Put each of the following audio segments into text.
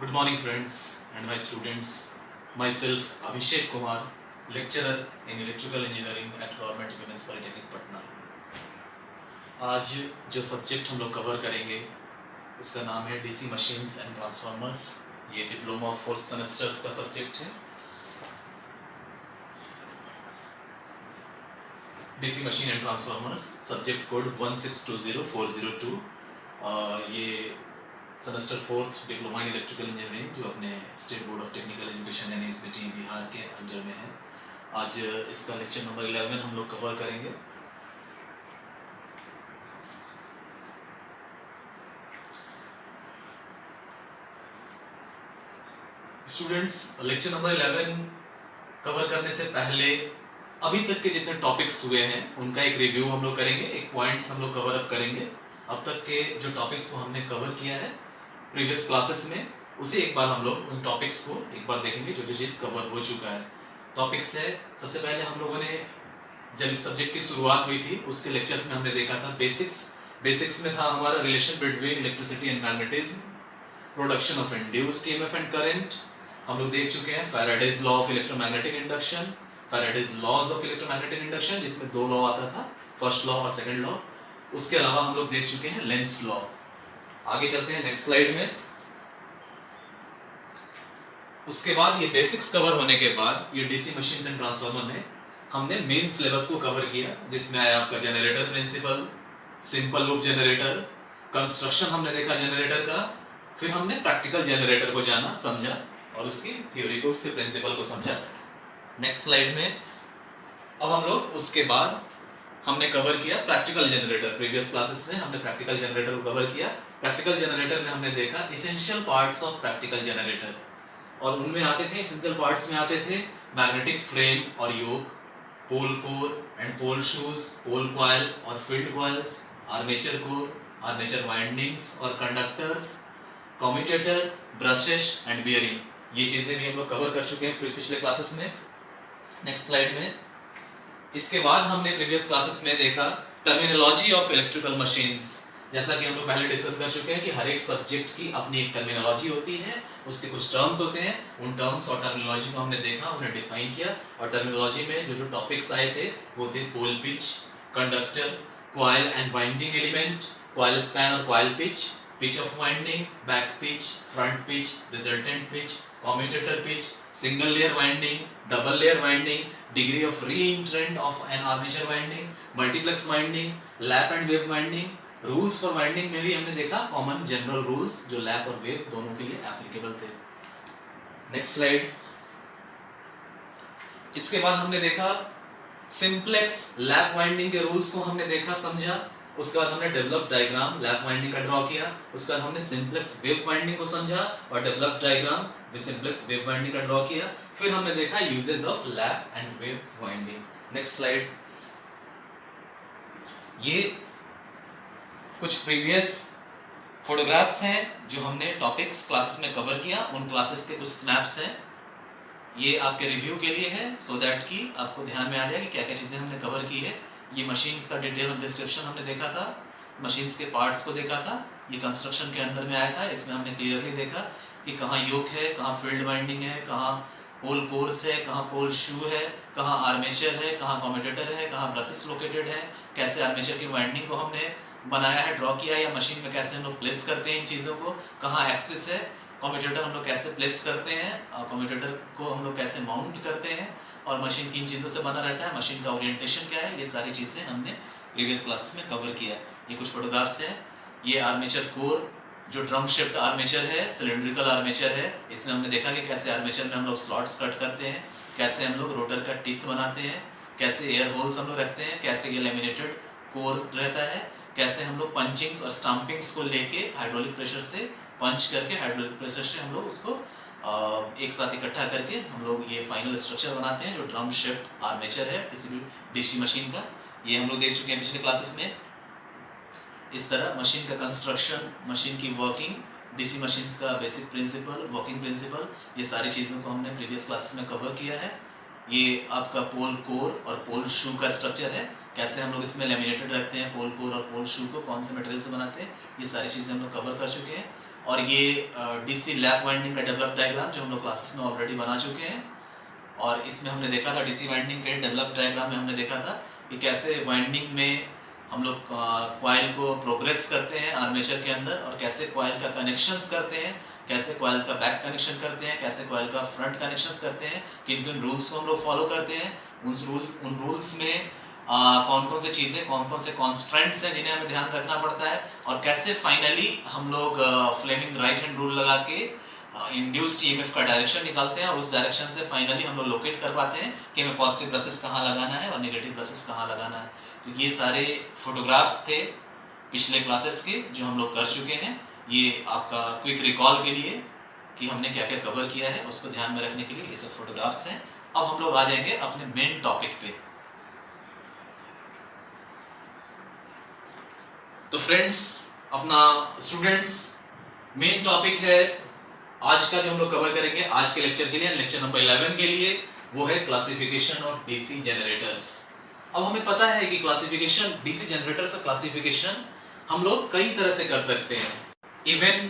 Good morning, friends and my students. Myself, Abhishek Kumar, lecturer in electrical engineering at Government Women's Polytechnic, Patna. आज जो subject हम लोग cover करेंगे उसका नाम है डीसी मशीन्स एंड ट्रांसफार्मर्स। ये डिप्लोमा ऑफ 4 सेमेस्टर्स का सब्जेक्ट है। DC machine and transformers, subject code 1620402। ये semester 4th diploma in electrical engineering जो अपने state board of technical education यानी एसबीटी बिहार के अंडर में है। आज इसका लेक्चर नंबर 11 हम लोग कवर करेंगे। स्टूडेंट्स, लेक्चर नंबर 11 कवर करने से पहले अभी तक के जितने टॉपिक्स हुए हैं उनका एक रिव्यू हम लोग करेंगे, एक पॉइंट्स हम लोग कवर अप करेंगे। अब तक के जो टॉपिक्स को हमने कवर किया है प्रीवियस क्लासेस में, उसे एक बार हम लोग उन टॉपिक्स को एक बार देखेंगे जो जो चीज़ कवर हो चुका है। टॉपिक्स है, सबसे पहले हम लोगों ने जब इस सब्जेक्ट की शुरुआत हुई थी उसके लेक्चर्स में हमने देखा था बेसिक्स में था हमारा relation between electricity and magnetism, production of induced EMF and current. हम लोग देख चुके हैं Faraday's law of electromagnetic induction, Faraday's laws of electromagnetic induction जिसमें 2 लॉ आता था, फर्स्ट लॉ और सेकंड लॉ। उसके अलावा हम लोग देख चुके हैं लेंस लॉ। आगे चलते हैं नेक्स्ट स्लाइड में। उसके बाद ये बेसिक्स कवर होने के बाद ये डीसी मशीन्स एंड ट्रांसफार्मर में हमने मेन सिलेबस को कवर किया, जिसमें आया आपका generator principle, simple loop generator, construction हमने देखा जनरेटर का, फिर हमने प्रैक्टिकल जनरेटर को जाना समझा और उसकी थ्योरी को, उसके प्रिंसिपल को समझा। नेक्स्ट स्लाइड में अब हम लोग उसके बाद हमने कवर किया प्रैक्टिकल जनरेटर। प्रीवियस क्लासेस में हमने प्रैक्टिकल जनरेटर को कवर किया। प्रैक्टिकल जनरेटर में हमने देखा essential parts of practical generator, और उनमें आते थे, एसेंशियल पार्ट्स में आते थे मैग्नेटिक फ्रेम और yoke, pole core and pole shoes, pole coil और field coils, armature core, armature windings और conductors, commutator, brushes and bearing. ये चीजें भी हम लोग कवर कर चुके हैं पिछले क्लासेस में। नेक्स्ट स्लाइड में इसके बाद हमने प्रीवियस क्लासेस में देखा टर्मिनोलॉजी ऑफ इलेक्ट्रिकल मशीन्स। जैसा कि हम लोग पहले डिस्कस कर चुके हैं कि हर एक सब्जेक्ट की अपनी एक टर्मिनोलॉजी होती है, उसके कुछ टर्म्स होते हैं। उन टर्म्स और टर्मिनोलॉजी को हमने देखा, उन्हें डिफाइन किया, और टर्मिनोलॉजी में जो जो टॉपिक्स आए थे वो थे pole pitch, conductor, coil and winding element, coil span और coil pitch of winding, back pitch, front pitch, resultant pitch, commutator pitch, single layer winding, double layer winding, degree of reentrant of an armature winding, multiplex winding, lap and wave winding. Rules for winding में भी हमने देखा common general rules जो lap और wave दोनों के लिए applicable थे। Next slide. इसके बाद हमने देखा सिंप्लेक्स लैप वाइंडिंग के रूल्स को हमने देखा, समझा। उसके बाद हमने डेवलप डायग्राम लैप वाइंडिंग का ड्रॉ किया। उसके बाद हमने सिंप्लेक्स वेव वाइंडिंग को समझा और develop diagram with simplex wave winding का ड्रॉ किया। फिर हमने देखा uses of lap and wave winding. Next slide. ये कुछ प्रीवियस फोटोग्राफ्स हैं जो हमने टॉपिक्स क्लासेस में कवर किया, उन क्लासेस के कुछ स्नैप्स हैं। ये आपके रिव्यू के लिए है, सो दैट कि आपको ध्यान में आ जाए कि क्या क्या चीज़ें हमने कवर की है। ये मशीन्स का डिटेल डिस्क्रिप्शन हमने देखा था, मशीन्स के पार्ट्स को देखा था, ये कंस्ट्रक्शन के अंदर में आया था। इसमें हमने क्लियरली देखा कि कहाँ योक है, कहाँ फील्ड वाइंडिंग है, कहाँ पोल कोर्स है, कहाँ पोल शू है, कहाँ आर्मेचर है, कहाँ कम्यूटेटर है, कहाँ ब्रशेस लोकेटेड है, कैसे आर्मेचर की वाइंडिंग को हमने बनाया है, ड्रॉ किया, या मशीन में कैसे हम लोग प्लेस करते हैं इन चीज़ों को, कहाँ एक्सिस है, कम्यूटेटर हम लोग कैसे प्लेस करते हैं, और कम्यूटेटर को हम लोग कैसे माउंट करते हैं, और मशीन किन चीज़ों से बना रहता है, मशीन का ओरिएंटेशन क्या है, ये सारी चीज़ें हमने प्रीवियस क्लासेस में कवर किया। ये कुछ फोटोग्राफ्स हैं। ये आर्मेचर कोर जो ड्रम शेप्ड आर्मेचर है, सिलेंड्रिकल आर्मेचर है। इसमें हमने देखा कि कैसे आर्मेचर में हम लोग स्लॉट्स कट करते हैं, कैसे हम लोग रोटर का टीथ बनाते हैं, कैसे एयर होल्स हम लोग रखते हैं, कैसे ये लेमिनेटेड कोर रहता है, कैसे हम लोग पंचिंग्स और स्टम्पिंग्स को लेके हाइड्रोलिक प्रेशर से पंच करके, हाइड्रोलिक प्रेशर से हम लोग उसको एक साथ इकट्ठा करके हम लोग ये फाइनल स्ट्रक्चर बनाते हैं जो ड्रम शेप्ड आर्मेचर है किसी भी डीसी मशीन का। ये हम लोग देख चुके हैं पिछले क्लासेस में। इस तरह मशीन का कंस्ट्रक्शन, मशीन की वर्किंग, डीसी मशीन्स का बेसिक प्रिंसिपल, वर्किंग प्रिंसिपल, ये सारी चीज़ों को हमने प्रीवियस क्लासेस में कवर किया है। ये आपका पोल कोर और पोल शू का स्ट्रक्चर है, कैसे हम लोग इसमें लेमिनेटेड रखते हैं पोल कोर और पोल शू को, कौन से मटेरियल से बनाते हैं, ये सारी चीज़ें हम लोग कवर कर चुके हैं। और ये डीसी लैप वाइंडिंग का डेवलप डायग्राम जो हम लोग क्लासेस में ऑलरेडी बना चुके हैं। और इसमें हमने देखा था डीसी वाइंडिंग के डेवलप डायग्राम में हमने देखा था कि कैसे वाइंडिंग में हम लोग कॉइल को प्रोग्रेस करते हैं आर्मेचर के अंदर, और कैसे कॉइल का कनेक्शंस करते हैं, कैसे कॉइल का बैक कनेक्शन करते हैं, कैसे कॉइल का फ्रंट कनेक्शंस करते हैं, किन किन रूल्स को हम लोग फॉलो करते हैं, उन रूल्स में कौन कौन से चीज़ें, कौन कौन से कॉन्स्ट्रेंट्स हैं जिन्हें हमें ध्यान रखना पड़ता है, और कैसे फाइनली हम लोग फ्लेमिंग राइट हैंड रूल लगा के इंड्यूस्ड ईएमएफ का डायरेक्शन निकालते हैं, और उस डायरेक्शन से फाइनली हम लोग लोकेट कर पाते हैं कि हमें पॉजिटिव ब्रशेस कहाँ लगाना है और नेगेटिव ब्रशेस कहाँ लगाना है। तो ये सारे फोटोग्राफ्स थे पिछले क्लासेस के जो हम लोग कर चुके हैं। ये आपका क्विक रिकॉल के लिए कि हमने क्या क्या कवर किया है उसको ध्यान में रखने के लिए ये सब फोटोग्राफ्स हैं। अब हम लोग आ जाएंगे अपने मेन टॉपिक पे। तो फ्रेंड्स, अपना स्टूडेंट्स, मेन टॉपिक है आज का जो हम लोग कवर करेंगे आज के लेक्चर के लिए, लेक्चर नंबर 11 के लिए, वो है क्लासिफिकेशन ऑफ डीसी जनरेटर्स। अब हमें पता है कि क्लासिफिकेशन, डीसी जनरेटर्स का क्लासिफिकेशन हम लोग कई तरह से कर सकते हैं। इवन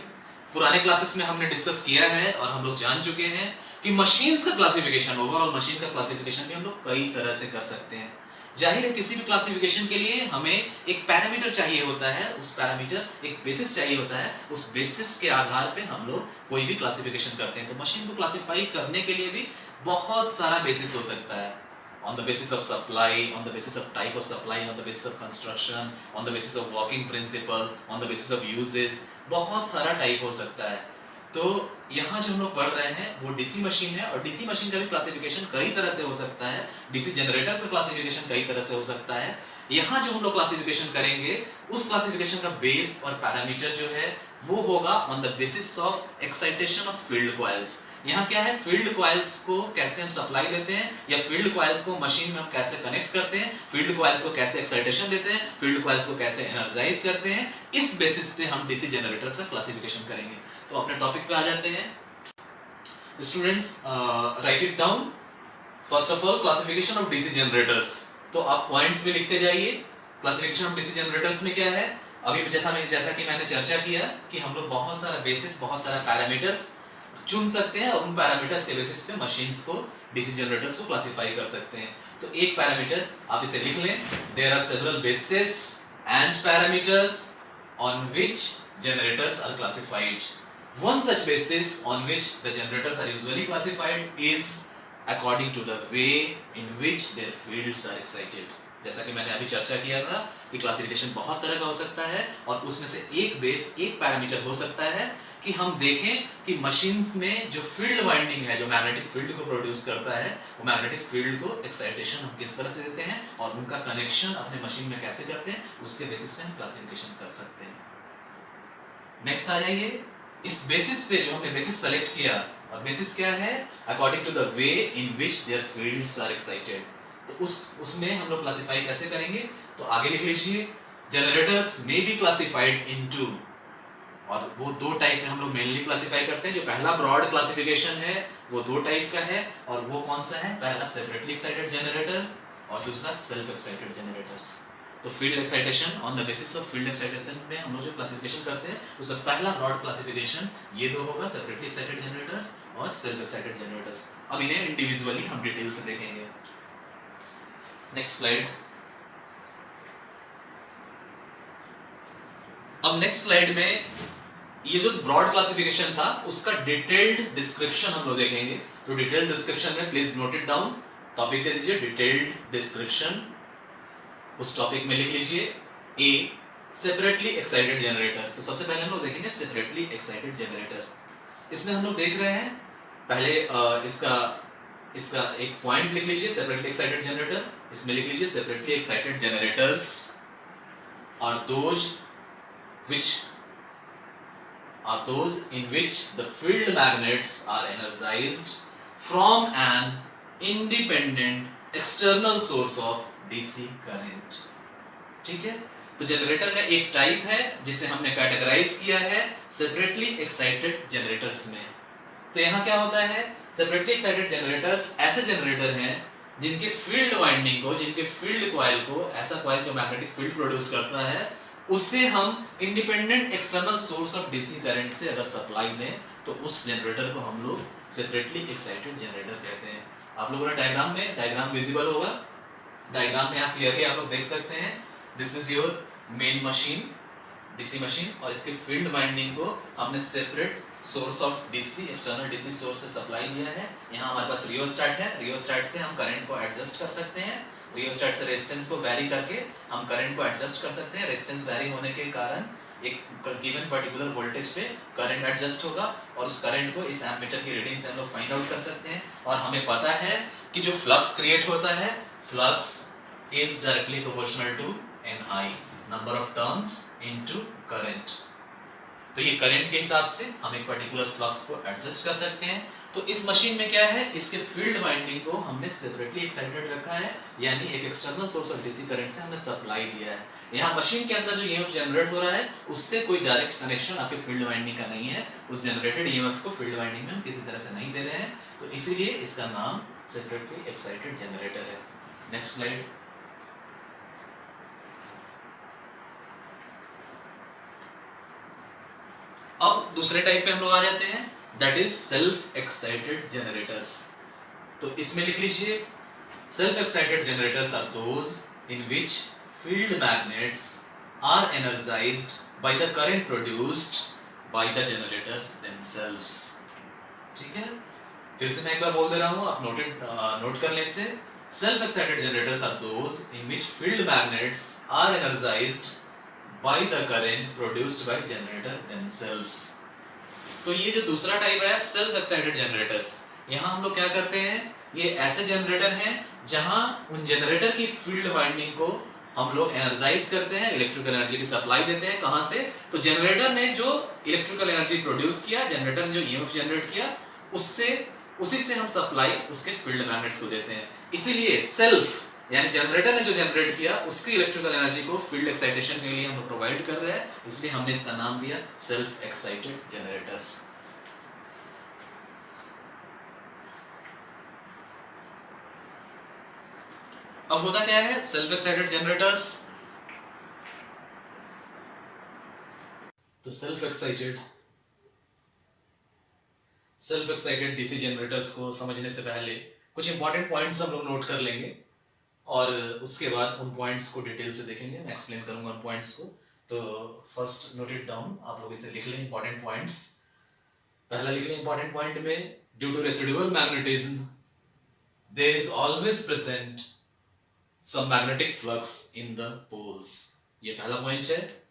पुराने क्लासेस में हमने डिस्कस किया है और हम लोग जान चुके हैं कि मशीन्स का क्लासिफिकेशन, ओवरऑल मशीन का क्लासिफिकेशन भी हम लोग कई तरह से कर सकते हैं। जाहिर है किसी भी क्लासिफिकेशन के लिए हमें एक पैरामीटर चाहिए होता है, उस पैरामीटर, एक बेसिस चाहिए होता है, उस बेसिस के आधार पे हम लोग कोई भी क्लासिफिकेशन करते हैं। तो मशीन को क्लासिफाई करने के लिए भी बहुत सारा बेसिस हो सकता है, on the basis of supply, on the basis of type of supply, on the basis of construction, on the basis of working principle, on the basis of uses, बहुत सारा टाइप हो सकता है। तो यहाँ जो हम लोग पढ़ रहे हैं वो डीसी मशीन है, और डीसी मशीन का भी क्लासिफिकेशन कई तरह से हो सकता है, डीसी जनरेटर का क्लासिफिकेशन कई तरह से हो सकता है। यहाँ जो हम लोग क्लासिफिकेशन करेंगे उस क्लासिफिकेशन का बेस और पैरामीटर जो है वो होगा on the basis of excitation of field coils. यहाँ क्या है, फील्ड कॉइल्स को कैसे हम सप्लाई देते हैं, या फील्ड कॉइल्स को मशीन में हम कैसे कनेक्ट करते हैं, फील्ड कॉइल्स को कैसे एक्साइटेशन देते हैं, फील्ड कॉइल्स को कैसे एनर्जाइज करते हैं, इस बेसिस पे हम डीसी जनरेटर्स का क्लासिफिकेशन करेंगे। तो अपने टॉपिक पे आ जाते हैं students, right it down. First of all classification of DC generators, तो आप पॉइंट्स में लिखते जाइए। क्लासिफिकेशन ऑफ डीसी जनरेटर्स में क्या है, अभी जैसा कि मैंने चर्चा किया कि हम लोग बहुत सारा बेसिस, बहुत सारा पैरामीटर्स चुन सकते हैं, और उन पैरामीटर्स के बेसिस पे मशीन्स को, डीसी जनरेटर्स को क्लासिफाई कर सकते हैं। तो एक पैरामीटर आप इसे लिख लें, there are several basis and parameters on which generators are classified. One such basis on which the generators are usually classified is according to the way in which their fields are excited। जैसा कि मैंने अभी चर्चा किया था कि classification बहुत तरह का हो सकता है, और उसमें से एक बेस, एक पैरामीटर हो सकता है कि हम देखें कि मशीन्स में जो फील्ड वाइंडिंग है, जो मैग्नेटिक फील्ड को प्रोड्यूस करता है, वो मैग्नेटिक फील्ड को एक्साइटेशन हम किस तरह से देते हैं और उनका कनेक्शन अपने मशीन में कैसे करते हैं, उसके बेसिस पे हम क्लासिफिकेशन कर सकते हैं। नेक्स्ट आ जाइए, इस बेसिस पे जो हमने बेसिस सेलेक्ट किया, और बेसिस क्या है, according to the way in which their fields are excited. तो उसमें हम लोग क्लासिफाई कैसे करेंगे, तो आगे लिख लीजिए, generators may be classified into, और वो दो टाइप में हम लोग मेनली क्लासिफाई करते हैं। जो पहला ब्रॉड क्लासिफिकेशन है वो दो टाइप का है, और वो कौन सा है, पहला सेपरेटली एक्साइटेड जनरेटर्स और दूसरा सेल्फ एक्साइटेड जनरेटर्स। तो field excitation, on the basis of field excitation में हम लोग जो क्लासिफिकेशन करते हैं उसका पहला ब्रॉड क्लासिफिकेशन ये दो होगा, सेपरेटली एक्साइटेड जनरेटर्स और सेल्फ एक्साइटेड जनरेटर्स। अब इन्हें इंडिविजुअली हम डिटेल से देखेंगे। Next slide. अब नेक्स्ट स्लाइड में ये जो ब्रॉड क्लासिफिकेशन था उसका डिटेल्ड डिस्क्रिप्शन हम लोग देखेंगे। तो डिटेल्ड डिस्क्रिप्शन में please note it down, topic दे दीजिए डिटेल्ड डिस्क्रिप्शन। उस टॉपिक में लिख लीजिए ए, सेपरेटली एक्साइटेड जनरेटर। तो सबसे पहले हम लोग देखेंगे सेपरेटली एक्साइटेड जनरेटर। इसमें हम लोग देख रहे हैं, पहले इसका एक पॉइंट लिख लीजिए, सेपरेटली एक्साइटेड जनरेटर। इसमें लिख लीजिए separately excited generators are those in which the field magnets are energized from an independent external source of DC current। ठीक है, तो जनरेटर का एक टाइप है जिसे हमने कैटेगराइज किया है सेपरेटली एक्साइटेड जनरेटर्स में। तो यहाँ क्या होता है, सेपरेटली एक्साइटेड जनरेटर्स ऐसे जनरेटर हैं जिनके फील्ड वाइंडिंग को, जिनके फील्ड कॉइल को, ऐसा कॉइल जो मैग्नेटिक फील्ड प्रोड्यूस करता है, उससे हम independent external source of DC current से अगर सप्लाई दें तो उस जनरेटर को हम लोग सेपरेटली एक्साइटेड जनरेटर कहते हैं। आप लोगों ने डायग्राम विजिबल होगा, डायग्राम में आप क्लियरली आप लोग देख सकते हैं। This is your main machine, DC machine, और इसके फील्ड वाइंडिंग को हमने separate source of DC, external DC source से सप्लाई दिया है। यहाँ हमारे पास रियोस्टैट है, रियोस्टैट से हम करंट को एडजस्ट कर सकते हैं, रियोस्टैट से रेजिस्टेंस को वैरी करके हम करंट को एडजस्ट कर सकते हैं। रेजिस्टेंस वैरी होने के कारण एक गिवन पर्टिकुलर वोल्टेज पे करंट एडजस्ट होगा और उस करंट को इस एमीटर की रीडिंग से हम लोग फाइंड आउट कर सकते हैं। और हमें पता है कि जो फ्लक्स क्रिएट होता है, flux is directly proportional to NI, number of turns into current. तो ये करंट के हिसाब से हम एक पर्टिकुलर फ्लक्स को एडजस्ट कर सकते हैं। तो इस मशीन में क्या है, इसके फील्ड वाइंडिंग को हमने सेपरेटली एक्साइटेड रखा है, यानी एक external source of DC current से हमने सप्लाई दिया है। यहाँ मशीन के अंदर जो ईएमएफ जनरेट हो रहा है उससे कोई डायरेक्ट कनेक्शन आपके फील्ड वाइंडिंग का नहीं है। उस जनरेटेड ईएमएफ को फील्ड वाइंडिंग में हम किसी तरह से नहीं दे रहे हैं, तो इसीलिए इसका नाम सेपरेटली एक्साइटेड जनरेटर है। Next slide. अब दूसरे टाइप पे हम लोग आ जाते हैं, that is self excited generators. तो इसमें लिख लीजिए, self excited generators are those in which field magnets are energised by the current produced by the generators themselves. ठीक है, फिर से मैं एक बार बोल दे रहा हूं, आप नोट कर लें इसे। Self excited generators are those in which field magnets are energised by the current produced by generator themselves। तो ये जो दूसरा टाइप है सेल्फ एक्साइटेड जनरेटर्स, यहाँ हम लोग क्या करते हैं, ये ऐसे जनरेटर हैं जहाँ उन जनरेटर की फील्ड वाइंडिंग को हम लोग एनर्जाइज करते हैं, इलेक्ट्रिकल एनर्जी की सप्लाई देते हैं। कहाँ से, तो जनरेटर ने जो इलेक्ट्रिकल एनर्जी प्रोड्यूस किया, जनरेटर ने जो ईएमएफ जनरेट किया, उसी से हम सप्लाई उसके फील्ड मैग्नेट्स को देते हैं। इसीलिए सेल्फ यानी जनरेटर ने जो जनरेट किया उसकी इलेक्ट्रिकल एनर्जी को फील्ड एक्साइटेशन के लिए हम लोग प्रोवाइड कर रहे हैं, इसलिए हमने इसका नाम दिया सेल्फ एक्साइटेड जनरेटर्स। अब होता क्या है सेल्फ एक्साइटेड जनरेटर्स, तो सेल्फ एक्साइटेड डीसी जनरेटर्स को समझने से पहले कुछ इंपॉर्टेंट पॉइंट्स हम लोग नोट कर लेंगे और उसके बाद उन पॉइंट्स को डिटेल से देखेंगे। मैं एक्सप्लेन करूंगा उन पॉइंट्स को। तो फर्स्ट नोट इट डाउन, आप लोग इसे लिख लें इंपॉर्टेंट पॉइंट्स। पहला लिख लें इंपॉर्टेंट पॉइंट में, due to residual magnetism there is always present some magnetic flux in the poles. ये पहला पॉइंट है।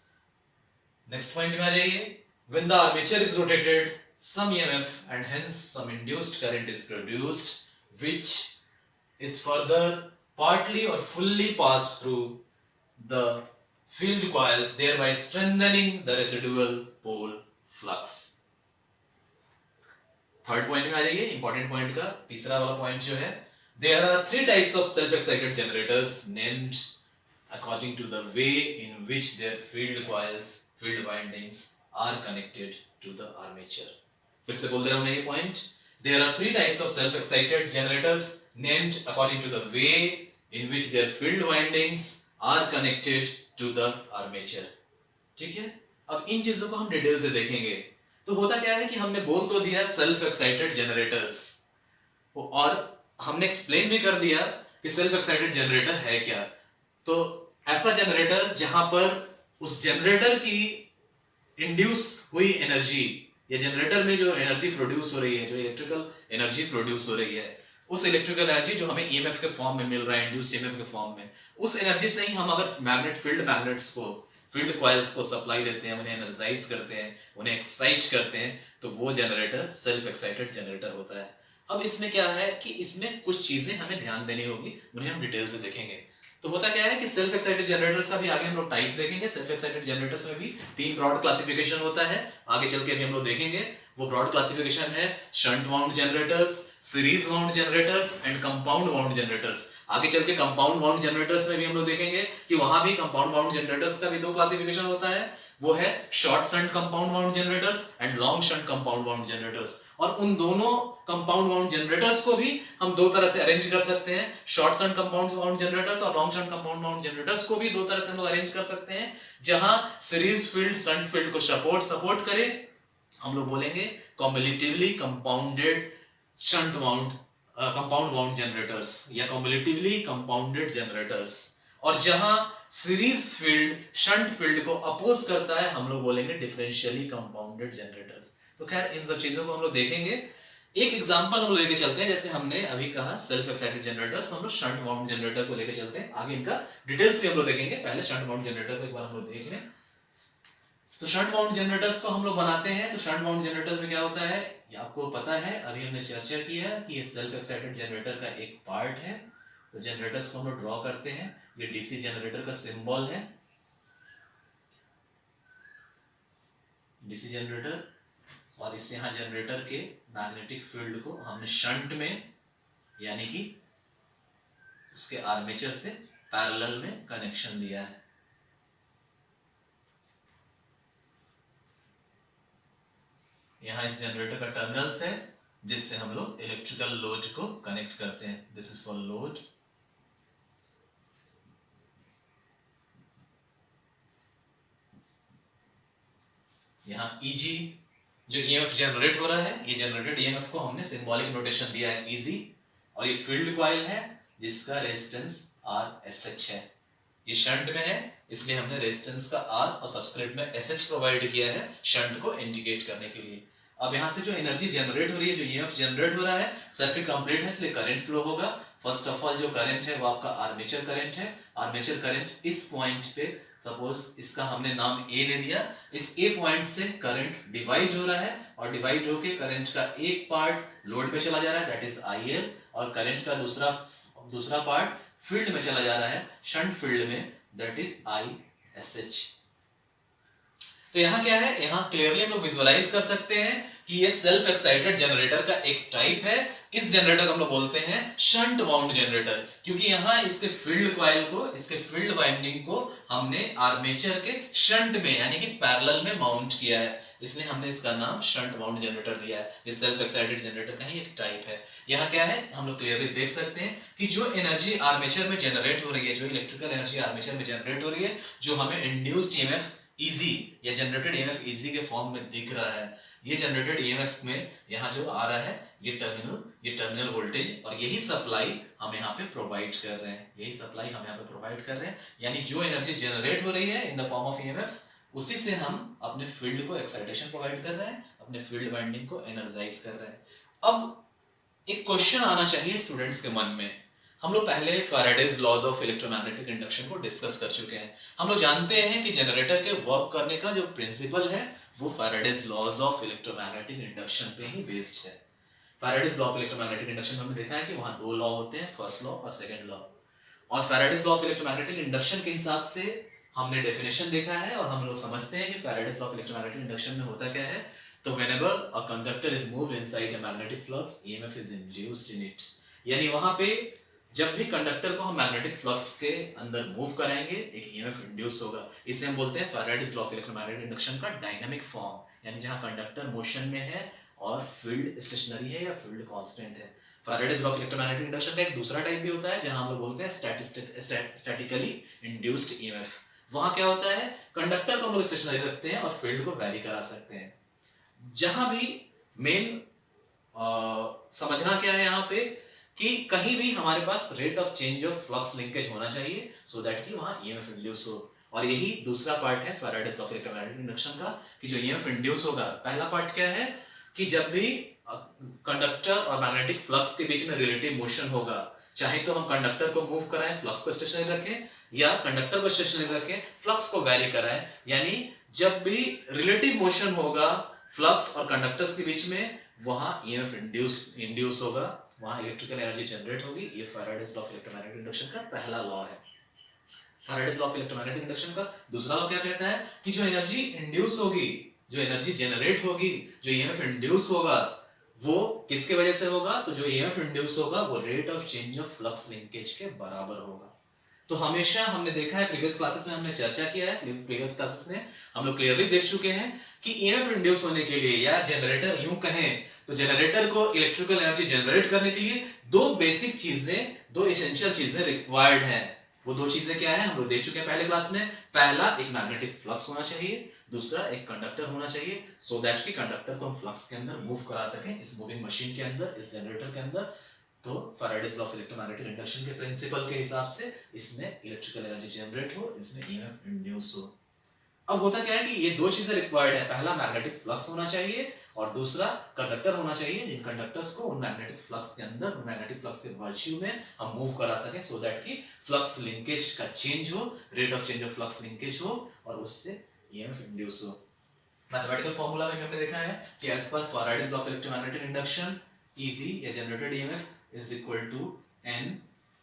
नेक्स्ट पॉइंट में आ जाइए, when the armature is rotated some EMF and hence some induced current is produced which is further partly or fully passed through the field coils, thereby strengthening the residual pole flux। Third point में आ जाइए, important point का तीसरा वाला point जो है, there are three types of self-excited generators named according to the way in which their field coils, field windings are connected to the armature। फिर से बोल दे रहा हूं मैं ये point, there are three types of self-excited generators named according to the way in which their field windings are connected to the armature। ठीक है, अब इन चीजों को हम डिटेल से देखेंगे। तो होता क्या है कि हमने बोल तो दिया सेल्फ एक्साइटेड जनरेटर्स, और हमने एक्सप्लेन भी कर दिया कि सेल्फ एक्साइटेड जनरेटर है क्या। तो ऐसा जनरेटर जहां पर उस जनरेटर की इंड्यूस हुई एनर्जी या जनरेटर में जो एनर्जी प्रोड्यूस हो रही है, जो इलेक्ट्रिकल एनर्जी प्रोड्यूस हो रही है, उस इलेक्ट्रिकल एनर्जी जो हमें ईएमएफ के फॉर्म में मिल रहा है, इंड्यूस्ड ईएमएफ के फॉर्म में, उस एनर्जी से ही हम अगर फील्ड मैग्नेट्स को, फील्ड कॉइल्स को सप्लाई देते हैं, उन्हें एनर्जाइज करते हैं, उन्हें एक्साइट करते हैं, तो वो जनरेटर सेल्फ एक्साइटेड जनरेटर होता है। अब इसमें क्या है कि इसमें कुछ चीजें हमें ध्यान देनी होगी, उन्हें हम डिटेल से देखेंगे। तो होता क्या है कि सेल्फ एक्साइटेड जनरेटर्स का भी आगे हम लोग टाइप देखेंगे। सेल्फ एक्साइटेड जनरेटर्स में भी तीन ब्रॉड क्लासिफिकेशन होता है, आगे चल के भी हम लोग देखेंगे। वो ब्रॉड क्लासिफिकेशन है shunt wound generators, series wound generators and compound wound generators. आगे चल के कंपाउंड वाउंड जनरेटर्स में भी हम लोग देखेंगे कि वहां भी कंपाउंड वाउंड जनरेटर्स का भी दो क्लासिफिकेशन होता है। वो है short shunt compound wound generators and long shunt compound wound generators. और उन दोनों कंपाउंड वाउंड जनरेटर्स को भी हम दो तरह से अरेंज कर सकते हैं, short shunt compound wound generators और long shunt compound wound generators को भी दो तरह से हम लोग अरेंज कर सकते हैं, जहां सीरीज फील्ड शंट फील्ड को सपोर्ट करे, हम लोग बोलेंगे cumulatively compounded shunt wound compound wound generators या कॉम्बिनेटिवली कंपाउंडेड जनरेटर्स। और जहां सीरीज फील्ड शंट फील्ड को अपोज करता है, हम लोग बोलेंगे डिफरेंशियली कंपाउंडेड जनरेटर्स। तो खैर इन सब चीजों को हम लोग देखेंगे। एक एग्जांपल हम लोग लेके चलते हैं, जैसे हमने अभी कहा सेल्फ एक्साइटेड जनरेटर्स, हम लोग शंट वाउंड जनरेटर को लेके चलते हैं। आगे इनका डिटेल्स भी हम लोग देखेंगे, पहले शंट वाउंड जनरेटर को एक बार हम लोग देख लें। तो शंट वाउंड जनरेटर्स को हम लोग बनाते हैं। तो शंट वाउंड जनरेटर्स में क्या होता है, ये आपको पता है, अभी हमने चर्चा किया कि ये सेल्फ एक्साइटेड जनरेटर का एक पार्ट है। तो जनरेटर्स को हम लोग ड्रॉ करते हैं, ये डीसी जनरेटर का सिंबल है, डीसी जनरेटर। और इस यहाँ जनरेटर के मैग्नेटिक फील्ड को हमने शंट में यानी कि उसके आर्मेचर से पैरेलल में कनेक्शन दिया है। यहाँ इस जनरेटर का टर्मिनल्स है जिससे हम लोग इलेक्ट्रिकल लोड को कनेक्ट करते हैं। This is for load. यहाँ ईजी जो ईएमएफ जनरेट हो रहा है, ये जनरेटेड ईएमएफ को हमने सिंबॉलिक नोटेशन दिया है ईजी। और ये फील्ड कॉइल है जिसका रेजिस्टेंस RSH है। ये शंट में है इसलिए हमने रेजिस्टेंस का R और सबस्क्रिप्ट में SH प्रोवाइड किया है शंट को इंडिकेट करने के लिए। अब यहाँ से जो एनर्जी जनरेट हो रही है, जो ईएमएफ जनरेट हो रहा है, सर्किट कंप्लीट है इसलिए करंट फ्लो होगा। फर्स्ट ऑफ ऑल जो करंट है वो आपका आर्मेचर करंट है। आर्मेचर करंट इस पॉइंट पे, सपोज इसका हमने नाम A ले दिया, इस A पॉइंट से करंट डिवाइड हो रहा है और डिवाइड होके करंट का एक पार्ट लोड में चला जा रहा है, दैट इज IL, और करंट का दूसरा पार्ट फील्ड में चला जा रहा है, शंट फील्ड में, दैट इज ISH। तो यहाँ क्या है, यहाँ क्लियरली हम लोग विजुअलाइज कर सकते हैं कि ये सेल्फ एक्साइटेड जनरेटर का एक टाइप है। इस जनरेटर को हम लोग बोलते हैं शंट वाउंड जनरेटर, क्योंकि यहाँ इसके फील्ड कॉइल को, इसके फील्ड वाइंडिंग को हमने आर्मेचर के शंट में यानी कि पैरेलल में माउंट किया है, इसलिए हमने इसका नाम शंट वाउंड जनरेटर दिया है। ये सेल्फ एक्साइटेड जनरेटर का ही एक टाइप है। यहाँ क्या है, हम लोग क्लियरली देख सकते हैं कि जो एनर्जी आर्मेचर में जनरेट हो रही है, जो इलेक्ट्रिकल एनर्जी आर्मेचर में जनरेट हो रही है, जो हमें इंड्यूस्ड ईएमएफ इजी या जनरेटेड ईएमएफ इजी के फॉर्म में दिख रहा है, ये जनरेटेड ईएमएफ में यहाँ जो आ रहा है ये टर्मिनल वोल्टेज, और यही सप्लाई हम यहाँ पे प्रोवाइड कर रहे हैं, यही सप्लाई हम यहाँ पे प्रोवाइड कर रहे हैं। यानी जो एनर्जी जनरेट हो रही है in the form of EMF, उसी से हम अपने फील्ड को एक्साइटेशन प्रोवाइड कर रहे हैं, अपने फील्ड वाइंडिंग को एनर्जाइज कर रहे हैं। अब एक क्वेश्चन आना चाहिए स्टूडेंट्स के मन में। हम लोग पहले Faraday's laws of electromagnetic induction को डिस्कस कर चुके हैं। हम लोग जानते हैं कि जनरेटर के वर्क करने का जो प्रिंसिपल है वो Faraday's laws of electromagnetic induction पे ही बेस्ड है। Faraday's law of electromagnetic induction में हमने देखा है कि वहां दो लॉ होते हैं, फर्स्ट लॉ और सेकंड लॉ। और Faraday's law of electromagnetic induction के हिसाब से हमने डेफिनेशन देखा है और हम लोग समझते हैं कि Faraday's law of electromagnetic induction में होता क्या है। तो whenever a conductor is moved inside a magnetic flux, EMF is induced in it। यानी वहां पे जब भी कंडक्टर को हम मैग्नेटिक फ्लक्स के अंदर मूव कराएंगे एक ईएमएफ इंड्यूस होगा। इसे हम बोलते हैं Faraday's law of electromagnetic induction का डायनामिक फॉर्म, यानी जहां कंडक्टर मोशन में है और फील्ड स्टेशनरी है या फील्ड कांस्टेंट है। Faraday's law of electromagnetic induction का एक दूसरा टाइप भी होता है जहां हम लोग बोलते हैं स्टैटिकली इंड्यूस्ड ईएमएफ। वहां क्या होता है, कंडक्टर को हम लोग स्टेशनरी रखते हैं और फील्ड को वैरी करा सकते हैं। जहां भी मेन समझना क्या है यहाँ पे कि कहीं भी हमारे पास rate of change of flux linkage होना चाहिए सो दैट कि वहां ईएमएफ इंड्यूस हो। और यही दूसरा पार्ट है Faraday's law of electromagnetic induction का कि जो ईएमएफ इंड्यूस होगा, पहला पार्ट क्या है कि जब भी कंडक्टर और मैग्नेटिक फ्लक्स के बीच में रिलेटिव मोशन होगा, चाहे तो हम कंडक्टर को मूव कराएं, फ्लक्स को स्टेशनरी रखें, या कंडक्टर को स्टेशनरी रखें, फ्लक्स को वैरी कराएं, यानी जब भी रिलेटिव मोशन होगा फ्लक्स और कंडक्टर्स के बीच में, वहां ईएमएफ इंड्यूस होगा, वहां इलेक्ट्रिकल एनर्जी जनरेट होगी। ये Faraday's law of electromagnetic induction का पहला लॉ है। Faraday's law of electromagnetic induction का दूसरा लॉ क्या कहता है कि जो एनर्जी इंड्यूस होगी, जो एनर्जी जनरेट होगी, जो ईएमएफ इंड्यूस होगा, वो किसके वजह से होगा, तो जो ईएमएफ इंड्यूस होगा वो rate of change of flux linkage के बराबर होगा। तो हमेशा हमने देखा है, प्रीवियस क्लासेस में हमने चर्चा किया है, प्रीवियस क्लासेस में हम लोग क्लियरली देख चुके हैं कि ईएमएफ इंड्यूस होने के लिए, या जनरेटर यूं कहें तो जनरेटर को इलेक्ट्रिकल एनर्जी जनरेट करने के लिए दो बेसिक चीजें, दो एसेंशियल चीजें रिक्वायर्ड हैं। वो दो चीजें क्या है हम लोग देख चुके हैं पहले क्लास में। पहला, एक मैग्नेटिक फ्लक्स होना चाहिए, दूसरा एक कंडक्टर होना चाहिए, सो दैट कि कंडक्टर को हम फ्लक्स के अंदर मूव करा सकें, इस मूविंग मशीन के अंदर, इस जनरेटर के अंदर। तो Faraday's law of electromagnetic induction के प्रिंसिपल के हिसाब से इसमें इलेक्ट्रिकल एनर्जी जनरेट हो, इसमें ईएमएफ इंड्यूस हो। अब होता क्या है कि ये दो चीजें रिक्वायर्ड है, पहला मैग्नेटिक फ्लक्स होना चाहिए और दूसरा कंडक्टर होना चाहिए, जिन कंडक्टर्स को उन मैग्नेटिक फ्लक्स के अंदर, उन मैग्नेटिक फ्लक्स के वर्च्यू में हम मूव करा सकें, सो दैट कि फ्लक्स लिंकेज का चेंज हो, rate of change of flux linkage हो और उससे ईएमएफ इंड्यूस हो। मैथमेटिकल फार्मूला में हमने देखा है कि एज पर Faraday's law of electromagnetic induction, E G या generated EMF is equal to n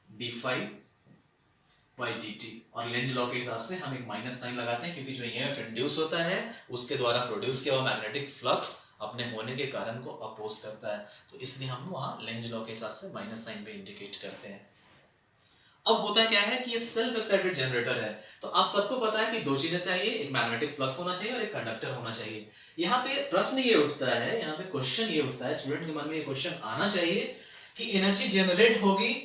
d∅ by dt, और लेंज लॉ के हिसाब से हम एक माइनस साइन लगाते हैं क्योंकि जो ईएमएफ इंड्यूस होता है उसके द्वारा प्रोड्यूस किया हुआ मैग्नेटिक फ्लक्स अपने होने के कारण को अपोज करता है, तो इसलिए हम वहां लेंज लॉ के हिसाब से माइनस साइन पे इंडिकेट करते हैं। अब होता क्या है कि ये सेल्फ एक्साइटेड जनरेटर है, तो आप सबको पता है कि दो चीजें चाहिए, एक मैग्नेटिक फ्लक्स होना चाहिए और एक कंडक्टर होना चाहिए। यहाँ पे प्रश्न ये उठता है, यहाँ पे क्वेश्चन ये उठता है, स्टूडेंट के मन में ये क्वेश्चन आना चाहिए कि एनर्जी जनरेट होगी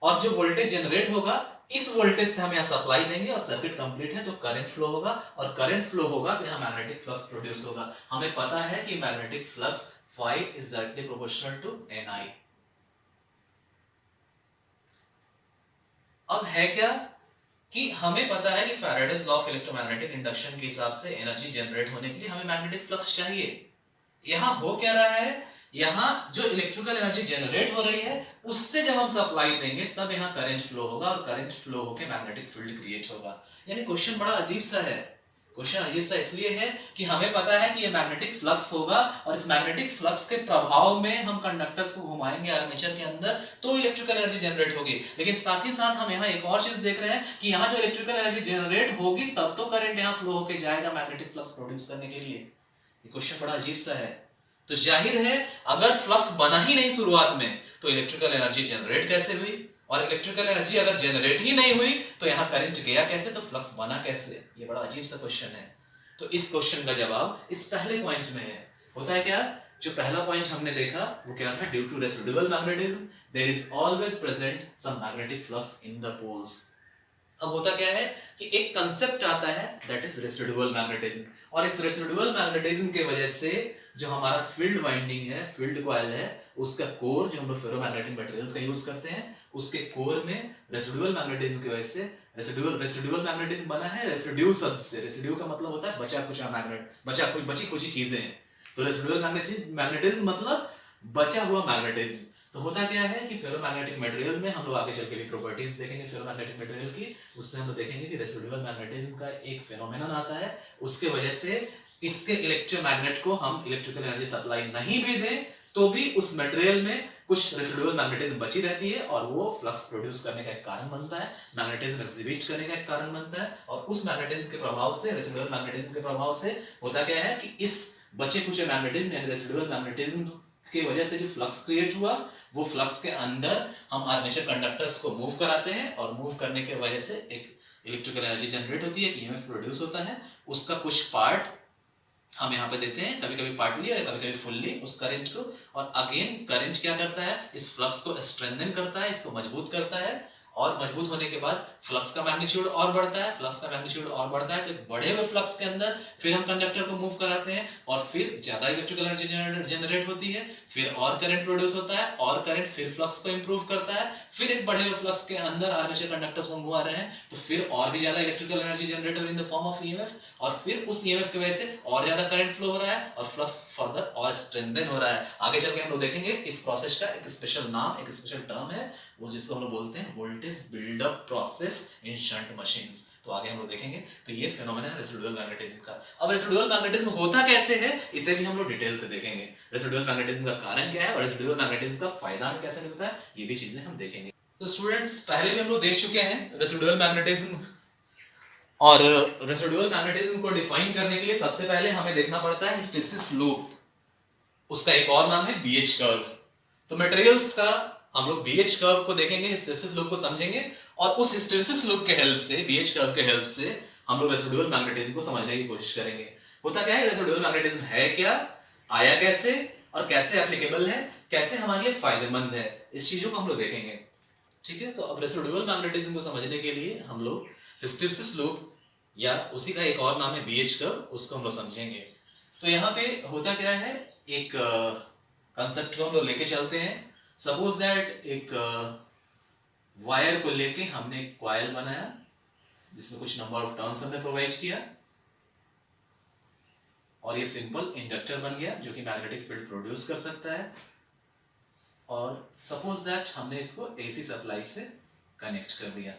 और जो वोल्टेज जनरेट होगा इस वोल्टेज से हम यहाँ सप्लाई देंगे और सर्किट कंप्लीट है तो करंट फ्लो होगा, और करंट फ्लो होगा तो यहाँ मैग्नेटिक फ्लक्स प्रोड्यूस होगा। हमें पता है कि magnetic flux phi is directly proportional to Ni। अब है क्या कि हमें पता है कि Faraday's law of electromagnetic induction के हिसाब से एनर्जी जनरेट होने के लिए हमें मैग्नेटिक फ्लक्स चाहिए। यहां हो क्या रहा है, यहां जो इलेक्ट्रिकल एनर्जी जनरेट हो रही है उससे जब हम सप्लाई देंगे तब यहां करंट फ्लो होगा और करंट फ्लो होकर मैग्नेटिक फील्ड क्रिएट होगा। यानी क्वेश्चन बड़ा अजीब सा है। क्वेश्चन अजीब सा इसलिए है कि हमें पता है कि ये मैग्नेटिक फ्लक्स होगा और इस मैग्नेटिक फ्लक्स के प्रभाव में हम कंडक्टर्स को घुमाएंगे आर्मेचर के अंदर तो इलेक्ट्रिकल एनर्जी जनरेट होगी। लेकिन साथ ही साथ हम यहाँ एक और चीज देख रहे हैं कि यहाँ जो इलेक्ट्रिकल एनर्जी जनरेट होगी तब तो करंट यहाँ फ्लो होकर जाएगा मैग्नेटिक फ्लक्स प्रोड्यूस करने के लिए। ये क्वेश्चन बड़ा अजीब सा है। तो जाहिर है अगर फ्लक्स बना ही नहीं शुरुआत में तो इलेक्ट्रिकल एनर्जी जनरेट कैसे हुई, और इलेक्ट्रिकल एनर्जी अगर जनरेट ही नहीं हुई तो यहाँ करंट गया कैसे, तो फ्लक्स बना कैसे। ये बड़ा अजीब सा क्वेश्चन है। तो इस क्वेश्चन का जवाब इस पहले पॉइंट में है। होता है क्या, जो पहला पॉइंट हमने देखा वो क्या था, due to residual magnetism there is always present some magnetic flux in the poles. अब होता क्या है कि एक कंसेप्ट आता है दैट इज रेसिडुअल मैग्नेटिज्म, और इस रेसिडुअल मैग्नेटिज्म के वजह से जो हमारा फील्ड वाइंडिंग है, फील्ड कॉइल है, उसका कोर जो हम लोग फेरोमैग्नेटिक मटेरियल्स का यूज करते हैं उसके कोर में रेसिडुअल मैग्नेटिज्म की वजह से रेसिडुअल मैग्नेटिज्म बना है रेसिड्यू शब्द से। रेसिड्यू का मतलब होता है बचा कुचा मैग्नेट, बची कुची चीजें हैं। तो रेसिडुअल मैग्नेटिज्म मतलब बचा हुआ मैग्नेटिज्म। तो होता क्या है कि फेरोमैग्नेटिक मटेरियल में हम लोग आगे चल के भी प्रॉपर्टीज देखेंगे फेरोमैग्नेटिक मटेरियल की, उससे हम लोग देखेंगे कि रेसिडुअल मैग्नेटिज्म का एक फेनोमेनन आता है, उसके वजह से इसके इलेक्ट्रोमैग्नेट को हम इलेक्ट्रिकल एनर्जी सप्लाई नहीं भी दें तो भी उस मटेरियल में कुछ रेसिडुअल मैग्नेटिज्म बची रहती है और वो फ्लक्स प्रोड्यूस करने का एक कारण बनता है, मैग्नेटिज्म एग्जिबिट करने का एक कारण बनता है। और उस मैग्नेटिज्म के प्रभाव से, रेसिडुअल मैग्नेटिज्म के प्रभाव से होता क्या है कि इस बचे कुचे मैग्नेटिज्म यानी रेसिडुअल मैग्नेटिज्म की वजह से जो फ्लक्स क्रिएट हुआ वो फ्लक्स के अंदर हम आर्मेचर कंडक्टर्स को मूव कराते हैं और मूव करने की वजह से एक इलेक्ट्रिकल एनर्जी जनरेट होती है, ईएमएफ प्रोड्यूस होता है। उसका कुछ पार्ट हम यहाँ पे देते हैं, कभी कभी पार्टली और कभी कभी फुल्ली उस करंट को, और अगेन करंट क्या करता है, इस फ्लक्स को स्ट्रेंथन करता है, इसको मजबूत करता है, और मजबूत होने के बाद फ्लक्स का मैग्नीट्यूड और बढ़ता है, फ्लक्स का मैग्नीट्यूड और बढ़ता है। तो बढ़े हुए फ्लक्स के अंदर फिर हम कंडक्टर को मूव कराते हैं और फिर ज्यादा इलेक्ट्रिकल एनर्जी जनरेट होती है, फिर और करंट प्रोड्यूस होता है, और करंट फिर फ्लक्स को इंप्रूव करता है, फिर एक बढ़े हुए फ्लक्स के अंदर आर्मेचर कंडक्टर्स को घुमा रहे हैं तो फिर और भी ज्यादा इलेक्ट्रिकल एनर्जी जनरेट हो रही है in the form of EMF, और फिर उस ईएमएफ की वजह से और ज्यादा करंट फ्लो हो रहा है और फ्लक्स फर्दर और स्ट्रेंथन हो रहा है। आगे चल के हम लोग देखेंगे इस प्रोसेस का एक स्पेशल नाम, एक स्पेशल टर्म है, वो जिसको हम लोग बोलते हैं voltage buildup process in shunt machines. तो आगे हम लोग देखेंगे। तो ये फेनोमेनन है रेसिडुअल मैग्नेटिज्म का। अब रेसिडुअल मैग्नेटिज्म होता कैसे है इसे भी हम लोग डिटेल से देखेंगे। रेसिडुअल मैग्नेटिज्म का कारण क्या है और रेसिडुअल मैग्नेटिज्म का फायदा हमें कैसे मिलता है, ये भी चीजें हम देखेंगे। तो स्टूडेंट्स पहले भी हम लोग देख चुके हैं रेसिडुअल मैग्नेटिज्म, और रेसिडुअल मैग्नेटिज्म को डिफाइन करने के लिए सबसे पहले हमें देखना पड़ता है हिस्टैरिसीस लूप, उसका एक और नाम है बीएच कर्व। तो मटेरियल्स का हम लोग BH कर्व को देखेंगे, हिस्टैरिसीस लूप को समझेंगे और उस हिस्टैरिसीस लूप के हेल्प से, BH कर्व के हेल्प से हम लोग रेसिडुअल मैग्नेटिज्म को समझने की कोशिश करेंगे। होता क्या है, रेसिडुअल मैग्नेटिज्म है क्या, आया कैसे और कैसे एप्लीकेबल है, कैसे हमारे लिए फायदेमंद है, इस चीजों को हम लोग देखेंगे। ठीक है, तो अब रेसिडुअल मैग्नेटिज्म को समझने के लिए हम लोग हिस्टैरिसीस लूप या उसी का एक और नाम है BH कर्व, उसको हम लोग समझेंगे। तो यहाँ पे होता क्या है, एक कंसेप्ट को हम लोग लेके चलते हैं। सपोज दैट एक वायर को लेके हमने एक कॉइल बनाया जिसमें कुछ नंबर ऑफ टर्न्स हमने प्रोवाइड किया और ये सिंपल इंडक्टर बन गया जो कि मैग्नेटिक फील्ड प्रोड्यूस कर सकता है। और सपोज दैट हमने इसको AC सप्लाई से कनेक्ट कर दिया।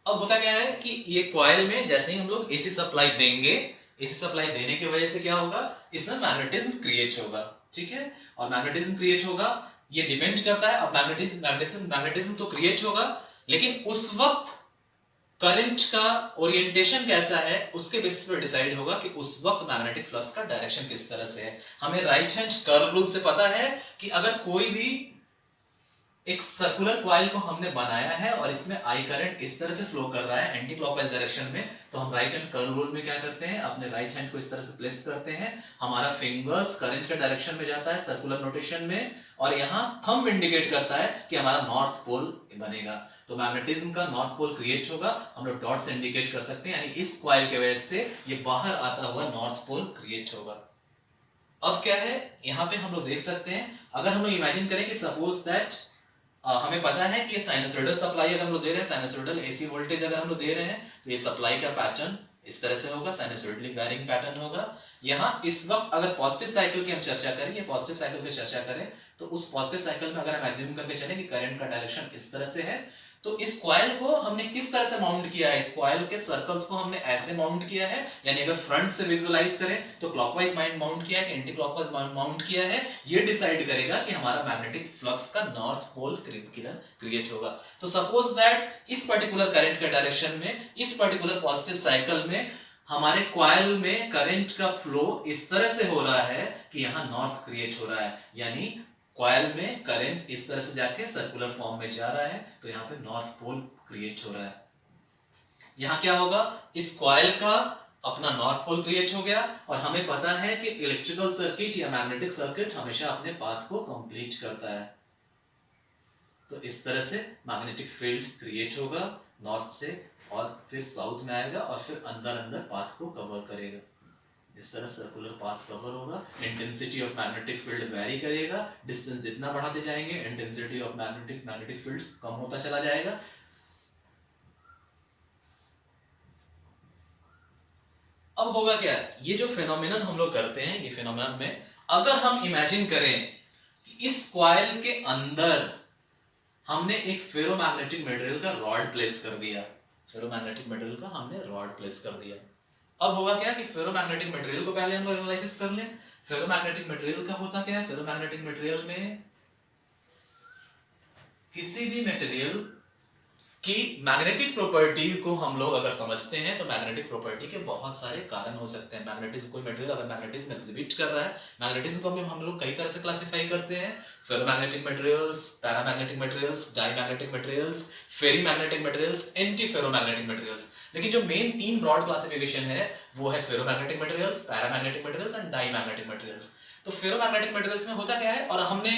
अब होता क्या है कि ये कॉइल में जैसे ही हम लोग AC सप्लाई देंगे, AC सप्लाई देने की वजह से क्या होगा, इसमें मैग्नेटिज्म क्रिएट होगा। ठीक है, और मैग्नेटिज्म क्रिएट होगा, ये डिपेंड करता है, अब मैग्नेटिज्म तो क्रिएट होगा, लेकिन उस वक्त करंट का ओरिएंटेशन कैसा है उसके बेसिस पर डिसाइड होगा कि उस वक्त मैग्नेटिक फ्लक्स का डायरेक्शन किस तरह से है। हमें राइट हैंड कर्व रूल से पता है कि अगर कोई भी एक सर्कुलर कॉइल को हमने बनाया है और इसमें आई करंट इस तरह से फ्लो कर रहा है एंटी क्लॉकवाइज डायरेक्शन में, तो हम राइट हैंड कर्व रूल में क्या करते हैं, अपने राइट हैंड को इस तरह से प्लेस करते हैं, हमारा फिंगर्स करंट के डायरेक्शन में जाता है सर्कुलर नोटेशन में, और यहाँ थंब इंडिकेट करता है कि हमारा नॉर्थ पोल बनेगा। तो मैग्नेटिज्म का नॉर्थ पोल क्रिएट होगा, हम लोग डॉट से इंडिकेट कर सकते हैं, यानी इस कॉइल के वजह से ये बाहर आता हुआ नॉर्थ पोल क्रिएट होगा। अब क्या है, यहाँ पे हम लोग देख सकते हैं, अगर हम लोग इमेजिन करें कि सपोज दैट हमें पता है कि ये साइनसोइडल सप्लाई अगर हम लोग दे रहे हैं, साइनसोइडल AC वोल्टेज अगर हम लोग दे रहे हैं, तो ये सप्लाई का पैटर्न इस तरह से होगा, साइनसोइडली वैरिंग पैटर्न होगा। यहाँ इस वक्त अगर पॉजिटिव साइकिल की हम चर्चा करें, ये पॉजिटिव साइकिल की चर्चा करें, तो उस पॉजिटिव साइकिल में अगर हम एज्यूम करके चलें कि करंट का डायरेक्शन इस तरह से है, तो इस कॉइल को हमने किस तरह से माउंट किया है, इस कॉइल के सर्कल्स को हमने ऐसे माउंट किया है, यानी अगर फ्रंट से विजुअलाइज करें तो क्लॉकवाइज माउंट किया है कि एंटी क्लॉकवाइज माउंट किया है, ये डिसाइड करेगा कि हमारा मैग्नेटिक फ्लक्स का नॉर्थ पोल क्रिएट होगा। तो सपोज दैट इस पर्टिकुलर करंट के डायरेक्शन में, इस पर्टिकुलर पॉजिटिव साइकिल में हमारे कॉइल में करंट का फ्लो इस तरह से हो रहा है कि यहाँ नॉर्थ क्रिएट हो रहा है, यानी कॉइल में करंट इस तरह से जाके सर्कुलर फॉर्म में जा रहा है, तो यहाँ पे नॉर्थ पोल क्रिएट हो रहा है। यहाँ क्या होगा, इस कॉइल का अपना नॉर्थ पोल क्रिएट हो गया, और हमें पता है कि इलेक्ट्रिकल सर्किट या मैग्नेटिक सर्किट हमेशा अपने पाथ को कंप्लीट करता है। तो इस तरह से मैग्नेटिक फील्ड क्रिएट होगा नॉर्थ से, और फिर साउथ में आएगा और फिर अंदर अंदर पाथ को कवर करेगा। इस तरह सर्कुलर पाथ कवर होगा। Intensity of magnetic field very करेगा, डिस्टेंस जितना बढ़ाते जाएंगे इंटेंसिटी ऑफ मैग्नेटिक फील्ड कम होता चला जाएगा। अब होगा क्या, ये जो फेनोमेनन हम लोग करते हैं, ये फेनोमेनन में अगर हम इमेजिन करें कि इस कॉइल के अंदर हमने एक फेरोमैग्नेटिक मटेरियल का रॉड प्लेस कर दिया, फेरोमैग्नेटिक मटेरियल का हमने रॉड प्लेस कर दिया। अब होगा क्या कि फेरोमैग्नेटिक मटेरियल को पहले हम लोग एनालिसिस कर लें। फेरोमैग्नेटिक मटेरियल का होता क्या है, फेरोमैग्नेटिक मटेरियल में किसी भी मटेरियल की मैग्नेटिक प्रॉपर्टी को हम लोग अगर समझते हैं तो मैग्नेटिक प्रॉपर्टी के बहुत सारे कारण हो सकते हैं। मैग्नेटिज्म, कोई मटेरियल अगर मैग्नेटिज्म एग्जिबिट कर रहा है, मैग्नेटिज्म को हम लोग कई तरह से क्लासिफाई करते हैं, ferromagnetic materials, paramagnetic materials, diamagnetic materials, ferrimagnetic materials, anti ferromagnetic materials. लेकिन जो मेन 3 ब्रॉड क्लासिफिकेशन है वो है ferromagnetic materials, paramagnetic materials and diamagnetic materials. तो फेरोमैग्नेटिक मटेरियल्स में होता क्या है, और हमने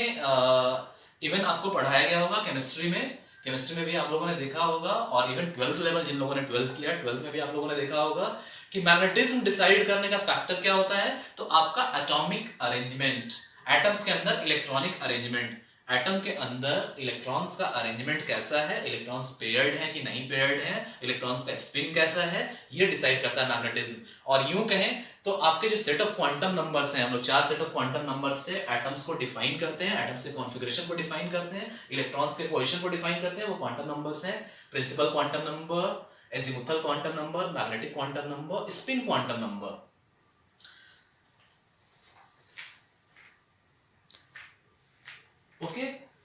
इवन आपको पढ़ाया गया होगा केमिस्ट्री में भी आप लोगों ने देखा होगा, और इवन 12th लेवल जिन लोगों ने 12th किया है 12th में भी आप लोगों ने देखा होगा कि मैग्नेटिज्म डिसाइड करने का फैक्टर क्या होता है, तो आपका एटॉमिक अरेंजमेंट, एटम्स के अंदर इलेक्ट्रॉनिक अरेंजमेंट, एटम के अंदर इलेक्ट्रॉन्स का अरेंजमेंट कैसा है, इलेक्ट्रॉन्स पेयर्ड है कि नहीं पेयर्ड है, इलेक्ट्रॉन्स का स्पिन कैसा है, ये डिसाइड करता है मैग्नेटिज्म। और यूं कहें तो आपके जो सेट ऑफ क्वांटम नंबर्स हैं, हम लोग 4 सेट ऑफ क्वांटम नंबर्स से एटम्स को डिफाइन करते हैं, एटम्स के कॉन्फ़िगरेशन को डिफाइन करते हैं, इलेक्ट्रॉन्स के पोजीशन को डिफाइन करते हैं, वो क्वांटम नंबर्स हैं, principal quantum number, azimuthal quantum number, magnetic quantum number, spin quantum number. Okay,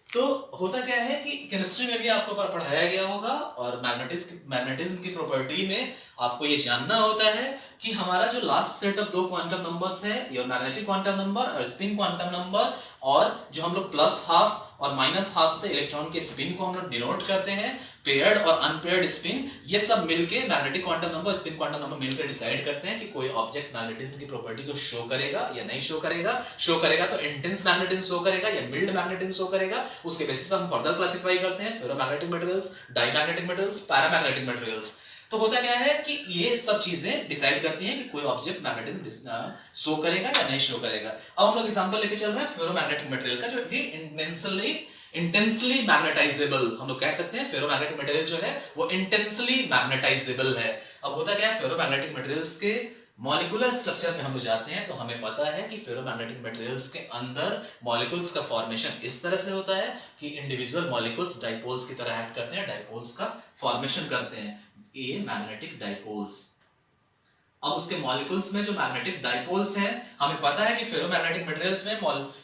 तो होता क्या है कि केमिस्ट्री में भी आपको पढ़ाया गया होगा, और मैग्नेटिज्म की प्रॉपर्टी में आपको ये जानना होता है कि हमारा जो लास्ट सेट ऑफ दो क्वांटम नंबर्स है, ये मैग्नेटिक क्वांटम नंबर और स्पिन क्वांटम नंबर, और जो हम लोग प्लस हाफ और माइनस हाफ से इलेक्ट्रॉन के स्पिन को हम लोग डिनोट करते हैं, पेयर्ड और अनपेयर्ड स्पिन, ये सब मिलके magnetic quantum number spin quantum number मिलकर डिसाइड करते हैं कि कोई ऑब्जेक्ट मैग्नेटिज्म की प्रॉपर्टी को शो करेगा या नहीं शो करेगा। शो करेगा तो इंटेंस मैग्नेटिज्म शो करेगा या मिल्ड मैग्नेटिज्म शो करेगा। उसके बेसिस पर हम फर्दर क्लासिफाई करते हैं ferromagnetic materials, diamagnetic materials, paramagnetic materials. तो होता क्या है कि ये सब चीजें डिसाइड करती हैं कि कोई ऑब्जेक्ट मैग्नेटिज्म शो करेगा या नहीं शो करेगा। अब हम लोग एग्जांपल लेके चल रहे हैं फेरोमैग्नेटिक मटेरियल का, जो कि इंटेंसली मैग्नेटाइजेबल, हम लोग कह सकते हैं फेरोमैग्नेटिक मटेरियल जो है वो इंटेंसली मैग्नेटाइजेबल है। अब होता क्या है, फेरोमैग्नेटिक मटेरियल्स के मॉलिक्यूलर स्ट्रक्चर में हम लोग जाते हैं तो हमें पता है कि फेरोमैग्नेटिक मटेरियल्स के अंदर मॉलिक्यूल्स का फॉर्मेशन इस तरह से होता है कि इंडिविजुअल मॉलिक्यूल्स डाइपोल्स की तरह एक्ट करते हैं, डाइपोल्स का फॉर्मेशन करते हैं, ये मैग्नेटिक डाइपोल्स। अब उसके मॉलिक्यूल्स में जो मैग्नेटिक डाइपोल्स हैं, हमें पता है कि फेरोमैग्नेटिक मटेरियल्स में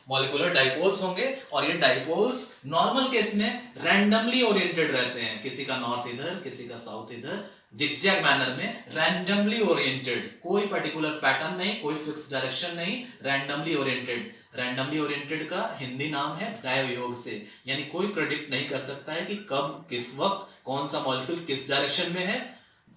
मॉलिक्यूलर डाइपोल्स होंगे, और ये डाइपोल्स नॉर्मल केस में रैंडमली ओरिएंटेड रहते हैं, किसी का नॉर्थ इधर, किसी का साउथ इधर, जिगजैग मैनर में रैंडमली ओरिएंटेड, कोई पर्टिकुलर पैटर्न नहीं, कोई फिक्स डायरेक्शन नहीं, रैंडमली ओरिएंटेड। रैंडमली ओरिएंटेड का हिंदी नाम है दैव योग से, यानी कोई प्रेडिक्ट नहीं कर सकता है कि कब किस वक्त कौन सा मॉलिक्यूल किस डायरेक्शन में है,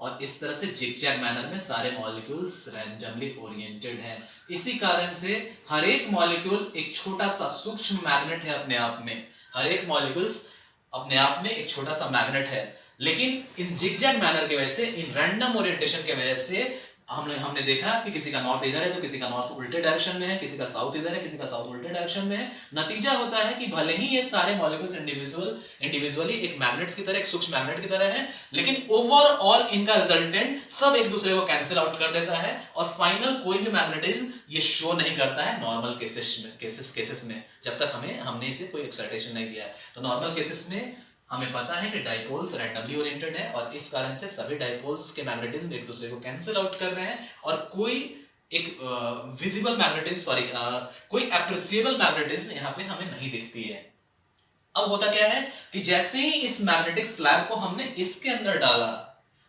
और इस तरह से जिगजैग मैनर में सारे मॉलिक्यूल्स रैंडमली ओरिएंटेड हैं। इसी कारण से हर एक मॉलिक्यूल एक छोटा सा सूक्ष्म मैग्नेट है अपने आप में, हर एक मॉलिक्यूल्स अपने आप में एक छोटा सा मैग्नेट है। लेकिन इन जिगजैग मैनर की वजह से, इन रैंडम ओरिएंटेशन की वजह से हमने देखा कि किसी का नॉर्थ इधर है तो किसी का नॉर्थ उल्टे डायरेक्शन में है, किसी का साउथ इधर है, किसी का साउथ उल्टे डायरेक्शन में है। नतीजा होता है कि भले ही ये सारे मॉलिक्यूल्स इंडिविजुअली एक मैग्नेट्स की तरह, एक सूक्ष्म मैग्नेट की तरह हैं, लेकिन ओवरऑल इनका रिजल्टेंट सब एक दूसरे को कैंसिल आउट कर देता है, और फाइनल कोई भी मैग्नेटिज्म ये शो नहीं करता है नॉर्मल केसेस में, जब तक हमने इसे कोई एक्साइटेशन नहीं दिया है। तो नॉर्मल केसेस में हमें पता है कि डाइपोल्स रैंडमली ओरिएंटेड है, और इस कारण से सभी डाइपोल्स के मैग्नेटिज्म एक दूसरे को कैंसिल आउट कर रहे हैं, और कोई एक विजिबल मैग्नेटिज्म, कोई एप्रिसिएबल मैग्नेटिज्म यहाँ पे हमें नहीं दिखती है। अब होता क्या है कि जैसे ही इस मैग्नेटिक स्लैब को हमने इसके अंदर डाला,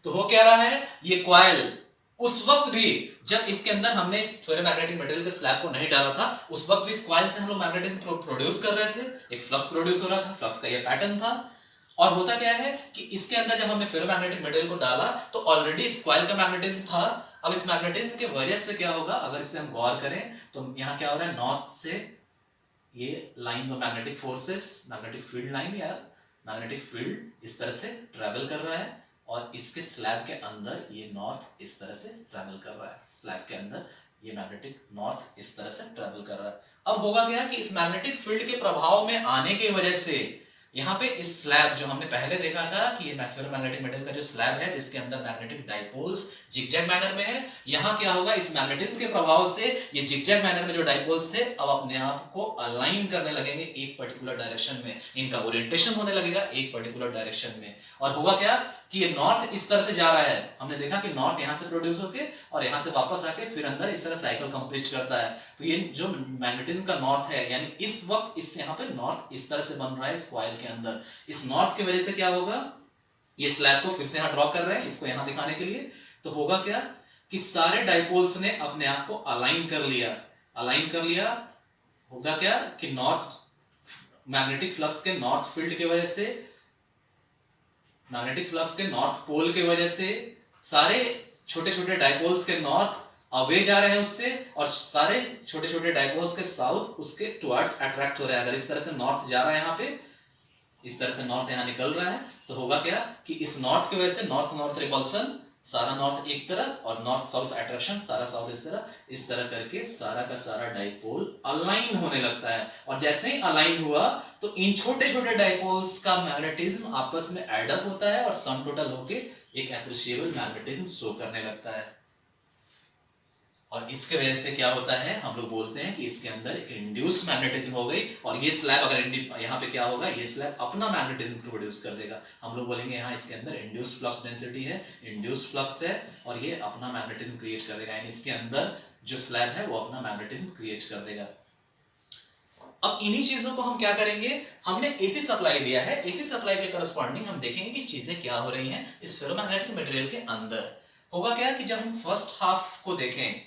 तो हो क्या रहा है, ये कॉइल उस वक्त भी जब इसके अंदर हमने इस फेरोमैग्नेटिक मटेरियल के स्लैब को नहीं डाला था, उस वक्त भी इस कॉइल से हम लोग मैग्नेटिज्म प्रोड्यूस कर रहे थे, एक फ्लक्स प्रोड्यूस हो रहा था, फ्लक्स का ये पैटर्न था। और होता क्या है कि इसके अंदर जब हमने फेरोमैग्नेटिक मटेरियल को डाला तो ऑलरेडी इस कॉइल का मैग्नेटिज्म था। अब इस मैग्नेटिज्म के वजह से क्या होगा, अगर इस पे हम गौर करें तो यहाँ क्या हो रहा है, नॉर्थ से ये lines of magnetic forces, magnetic field line या मैग्नेटिक फील्ड इस तरह से ट्रेवल कर रहा है, और इसके स्लैब के अंदर ये नॉर्थ इस तरह से ट्रेवल कर रहा है, स्लैब के अंदर ये मैग्नेटिक नॉर्थ इस तरह से ट्रेवल कर रहा है। अब होगा क्या कि इस मैग्नेटिक फील्ड के प्रभाव में आने की वजह से यहाँ पे इस स्लैब जो हमने पहले देखा था कि ये फेरोमैग्नेटिक मटेरियल का जो स्लैब है जिसके अंदर मैग्नेटिक डाइपोल्स जिगजैग मैनर में है, यहाँ क्या होगा, इस मैग्नेटिज्म के प्रभाव से ये जिगजैग मैनर में जो डाइपोल्स थे अब अपने आप को अलाइन करने लगेंगे एक पर्टिकुलर डायरेक्शन में, इनका ओरिएंटेशन होने लगेगा एक पर्टिकुलर डायरेक्शन में। और होगा क्या कि ये नॉर्थ इस तरह से जा रहा है, हमने देखा कि नॉर्थ यहाँ से प्रोड्यूस होके और यहाँ से वापस आके फिर अंदर इस तरह साइकिल कंप्लीट करता है। तो ये जो मैग्नेटिज्म का नॉर्थ है, यानी इस वक्त इस यहाँ पे नॉर्थ इस तरह से बन रहा है इस कॉइल के अंदर, इस नॉर्थ की वजह से क्या होगा, ये स्लैब को फिर से यहाँ ड्रॉ कर रहे हैं इसको यहाँ दिखाने के लिए। तो होगा क्या कि सारे डाइपोल्स ने अपने आप को अलाइन कर लिया। होगा क्या कि नॉर्थ मैग्नेटिक फ्लक्स के नॉर्थ फील्ड की वजह से, मैग्नेटिक फ्लक्स के नॉर्थ पोल की वजह से सारे छोटे छोटे डाइपोल्स के नॉर्थ अवे जा रहे हैं उससे, और सारे छोटे छोटे डाइपोल्स के साउथ उसके टुवर्ड्स अट्रैक्ट हो रहे हैं। अगर इस तरह से नॉर्थ जा रहा है यहाँ पे, इस तरह से नॉर्थ यहाँ निकल रहा है, तो होगा क्या कि इस नॉर्थ की वजह से नॉर्थ नॉर्थ रिपल्सन, सारा नॉर्थ एक तरफ और नॉर्थ साउथ अट्रैक्शन, सारा साउथ इस तरह करके सारा का सारा डाइपोल अलाइन होने लगता है। और जैसे ही अलाइन हुआ तो इन छोटे छोटे डाइपोल्स का मैग्नेटिज्म आपस में एडअप होता है और सम टोटल होके एक एप्रिशिएबल मैग्नेटिज्म शो करने लगता है। और इसके वजह से क्या होता है, हम लोग बोलते हैं कि इसके अंदर एक इंड्यूस मैग्नेटिज्म हो गई, और ये स्लैब अगर यहाँ पे क्या होगा, ये स्लैब अपना मैग्नेटिज्म को प्रोड्यूस कर देगा। हम लोग बोलेंगे यहाँ इसके अंदर इंड्यूस फ्लक्स डेंसिटी है, इंड्यूस फ्लक्स है, और ये अपना मैग्नेटिज्म क्रिएट कर देगा, यानी इसके अंदर जो स्लैब है वो अपना मैग्नेटिज्म क्रिएट कर देगा। अब इन्हीं चीजों को हम क्या करेंगे, हमने एसी सप्लाई दिया है, एसी सप्लाई के करस्पॉन्डिंग हम देखेंगे कि चीजें क्या हो रही हैं इस फेरोमैग्नेटिक मटेरियल के अंदर। होगा क्या कि जब हम फर्स्ट हाफ को देखें,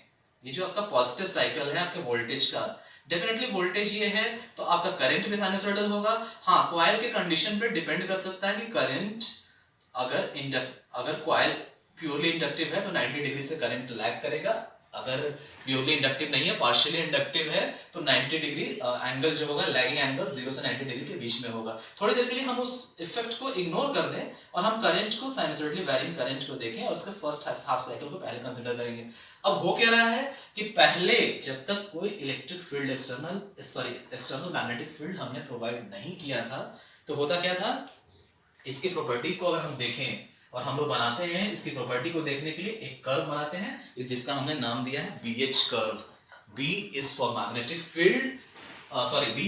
ये जो आपका पॉजिटिव साइकिल है आपके वोल्टेज का, डेफिनेटली वोल्टेज ये है तो आपका करंट भी साइनसोइडल होगा। हाँ, कॉइल के कंडीशन पे डिपेंड कर सकता है कि करंट अगर कॉइल प्योरली इंडक्टिव है तो 90 डिग्री से करंट लैग करेगा, अगर प्योरली इंडक्टिव नहीं है, पार्शियली इंडक्टिव है, तो 90 डिग्री एंगल जो होगा, लैगिंग एंगल 0 से 90 डिग्री के बीच में होगा। थोड़ी देर के लिए हम उस इफेक्ट को इग्नोर कर दें और हम करंट को, साइनसॉइडली वैरिंग करंट को देखें और उसके फर्स्ट हाफ साइकिल को पहले कंसीडर करेंगे। अब हो क्या रहा है कि पहले जब तक कोई electric field external magnetic field हमने प्रोवाइड नहीं किया था, तो होता क्या था, इसकी प्रॉपर्टी को अगर हम देखें और हम लोग बनाते हैं, इसकी प्रॉपर्टी को देखने के लिए एक कर्व बनाते हैं जिसका हमने नाम दिया है BH curve. B is for magnetic field, B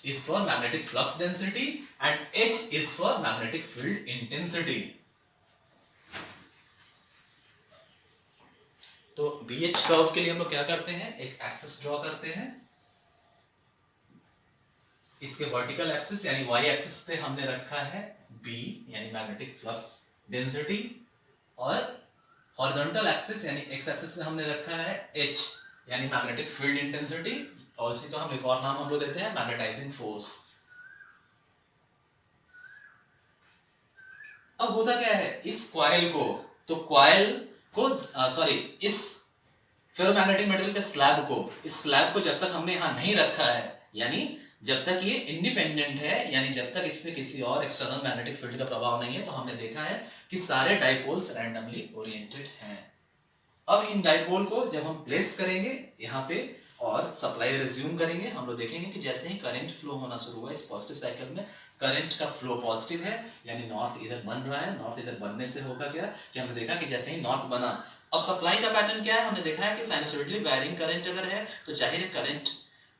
is for magnetic flux density and H is for magnetic field intensity। तो BH कर्व के लिए हम लोग क्या करते हैं, एक एक्सिस ड्रॉ करते हैं। इसके वर्टिकल एक्सिस यानी y एक्सिस पे हमने रखा है B यानी मैग्नेटिक फ्लक्स डेंसिटी, और हॉरिजॉन्टल एक्सिस यानी x एक्सिस पे हमने रखा है H यानी मैग्नेटिक फील्ड इंटेंसिटी, और इसी को हम एक और नाम हम लोग देते हैं मैग्नेटाइजिंग फोर्स। अब होता क्या है, इस कॉइल को, तो कॉइल को इस फेरोमैग्नेटिक मेटल के स्लैब को, इस स्लैब को जब तक हमने यहां नहीं रखा है, यानी जब तक ये इंडिपेंडेंट है, यानी जब तक इसमें किसी और एक्सटर्नल मैग्नेटिक फील्ड का प्रभाव नहीं है, तो हमने देखा है कि सारे डाइपोल्स रैंडमली ओरिएंटेड हैं। अब इन डाइपोल को जब हम प्लेस करेंगे यहाँ पे और सप्लाई रिज्यूम करेंगे, हम लोग देखेंगे कि जैसे ही करंट फ्लो होना शुरू हुआ इस पॉजिटिव साइकिल में, करंट का फ्लो पॉजिटिव है, यानी नॉर्थ इधर बन रहा है। नॉर्थ इधर बनने से होगा क्या कि हमने देखा कि जैसे ही नॉर्थ बना, अब सप्लाई का पैटर्न क्या है, हमने देखा है कि साइनसॉइडली वैरिंग करंट अगर है तो जाहिर है करंट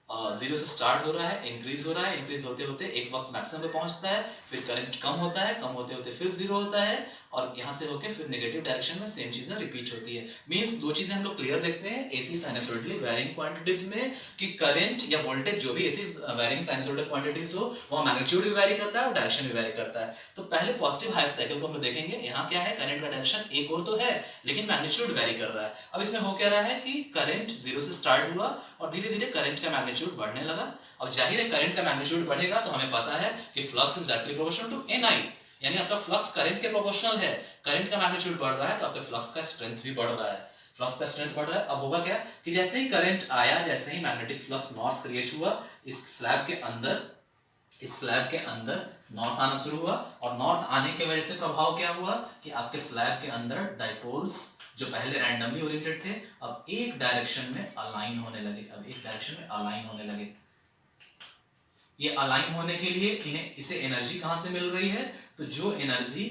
0 से स्टार्ट हो रहा है, इंक्रीज हो रहा है, इंक्रीज होते होते एक वक्त मैक्सिमम पे पहुंचता है, फिर करंट कम होता है, कम होते होते फिर 0 होता है, और यहाँ से होके फिर नेगेटिव डायरेक्शन में सेम चीजें रिपीट होती है। मींस दो चीजें हम लोग क्लियर देखते हैं एसी साइनसॉइडली वैरिंग क्वांटिटीज में कि करंट या वोल्टेज जो भी एसी वैरिंग साइनसॉइडल क्वांटिटीज हो, वो मैग्नीट्यूड भी वैरी करता है और डायरेक्शन भी वैरी करता है। तो पहले पॉजिटिव हाफ साइकिल को हम लोग देखेंगे, यहाँ क्या है, करंट का डायरेक्शन एक और तो है लेकिन मैग्नीट्यूड वैरी कर रहा है। अब इसमें हो क्या रहा है कि करंट 0 से स्टार्ट हुआ और धीरे धीरे करंट का मैग्नीट्यूड बढ़ने लगा। अब जाहिर है करंट का मैग्नीट्यूड बढ़ेगा तो हमें पता है कि flux is directly proportional to NI, यानी आपका फ्लक्स करंट के प्रोपोर्शनल है। करंट का मैग्नीट्यूड बढ़ रहा है तो आपके फ्लक्स का स्ट्रेंथ भी बढ़ रहा है, फ्लक्स का स्ट्रेंथ बढ़ रहा है। अब होगा क्या कि जैसे ही करंट आया, जैसे ही मैग्नेटिक फ्लक्स नॉर्थ क्रिएट हुआ, इस स्लैब के अंदर नॉर्थ आना शुरू हुआ, और नॉर्थ आने की वजह से प्रभाव क्या हुआ कि आपके स्लैब के अंदर डाइपोल्स जो पहले रैंडमली ओरिएंटेड थे, अब एक डायरेक्शन में अलाइन होने लगे। ये अलाइन होने के लिए इसे एनर्जी कहां से मिल रही है, तो जो एनर्जी